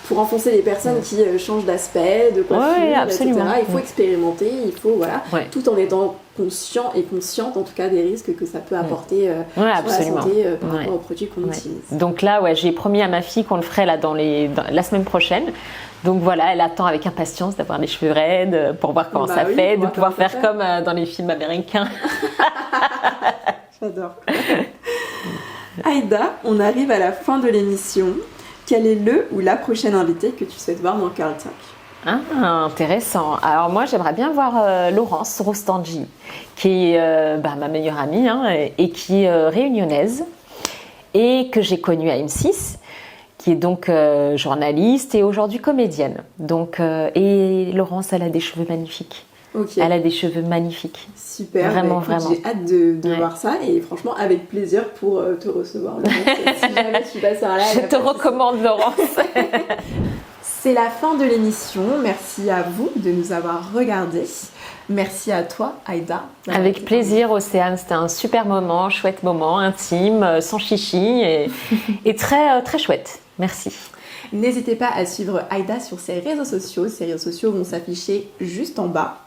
pour enfoncer les personnes qui changent d'aspect, de coiffure, etc. Il faut expérimenter, il faut, voilà, tout en étant conscient et consciente en tout cas des risques que ça peut apporter sur la santé par rapport aux produits qu'on utilise. Donc là, j'ai promis à ma fille qu'on le ferait là la semaine prochaine. Donc voilà, elle attend avec impatience d'avoir les cheveux raides pour voir comment ça fait, de pouvoir faire comme dans les films américains. J'adore. Aïda, on arrive à la fin de l'émission. Quel est le ou la prochaine invitée que tu souhaites voir dans Curl Talk? Ah, intéressant. Alors moi, j'aimerais bien voir Laurence Rostangi, qui est ma meilleure amie et qui est réunionnaise et que j'ai connue à M6, qui est donc journaliste et aujourd'hui comédienne. Donc, et Laurence, elle a des cheveux magnifiques. Okay. Elle a des cheveux magnifiques. Super, vraiment, écoute, vraiment. J'ai hâte de voir ça et franchement avec plaisir pour te recevoir. Si jamais tu passes un live. Je te recommande Laurence. C'est la fin de l'émission. Merci à vous de nous avoir regardés. Merci à toi, Aïda. Avec plaisir, Océane. C'était un super moment, chouette moment, intime, sans chichi et très, très chouette. Merci. N'hésitez pas à suivre Aïda sur ses réseaux sociaux. Ses réseaux sociaux vont s'afficher juste en bas.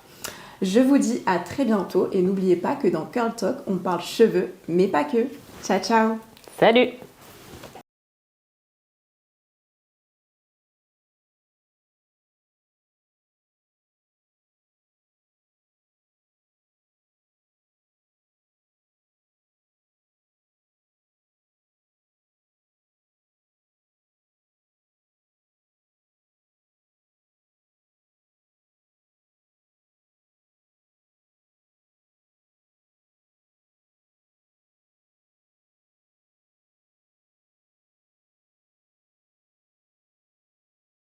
Je vous dis à très bientôt et n'oubliez pas que dans Curl Talk, on parle cheveux, mais pas que. Ciao, ciao. Salut.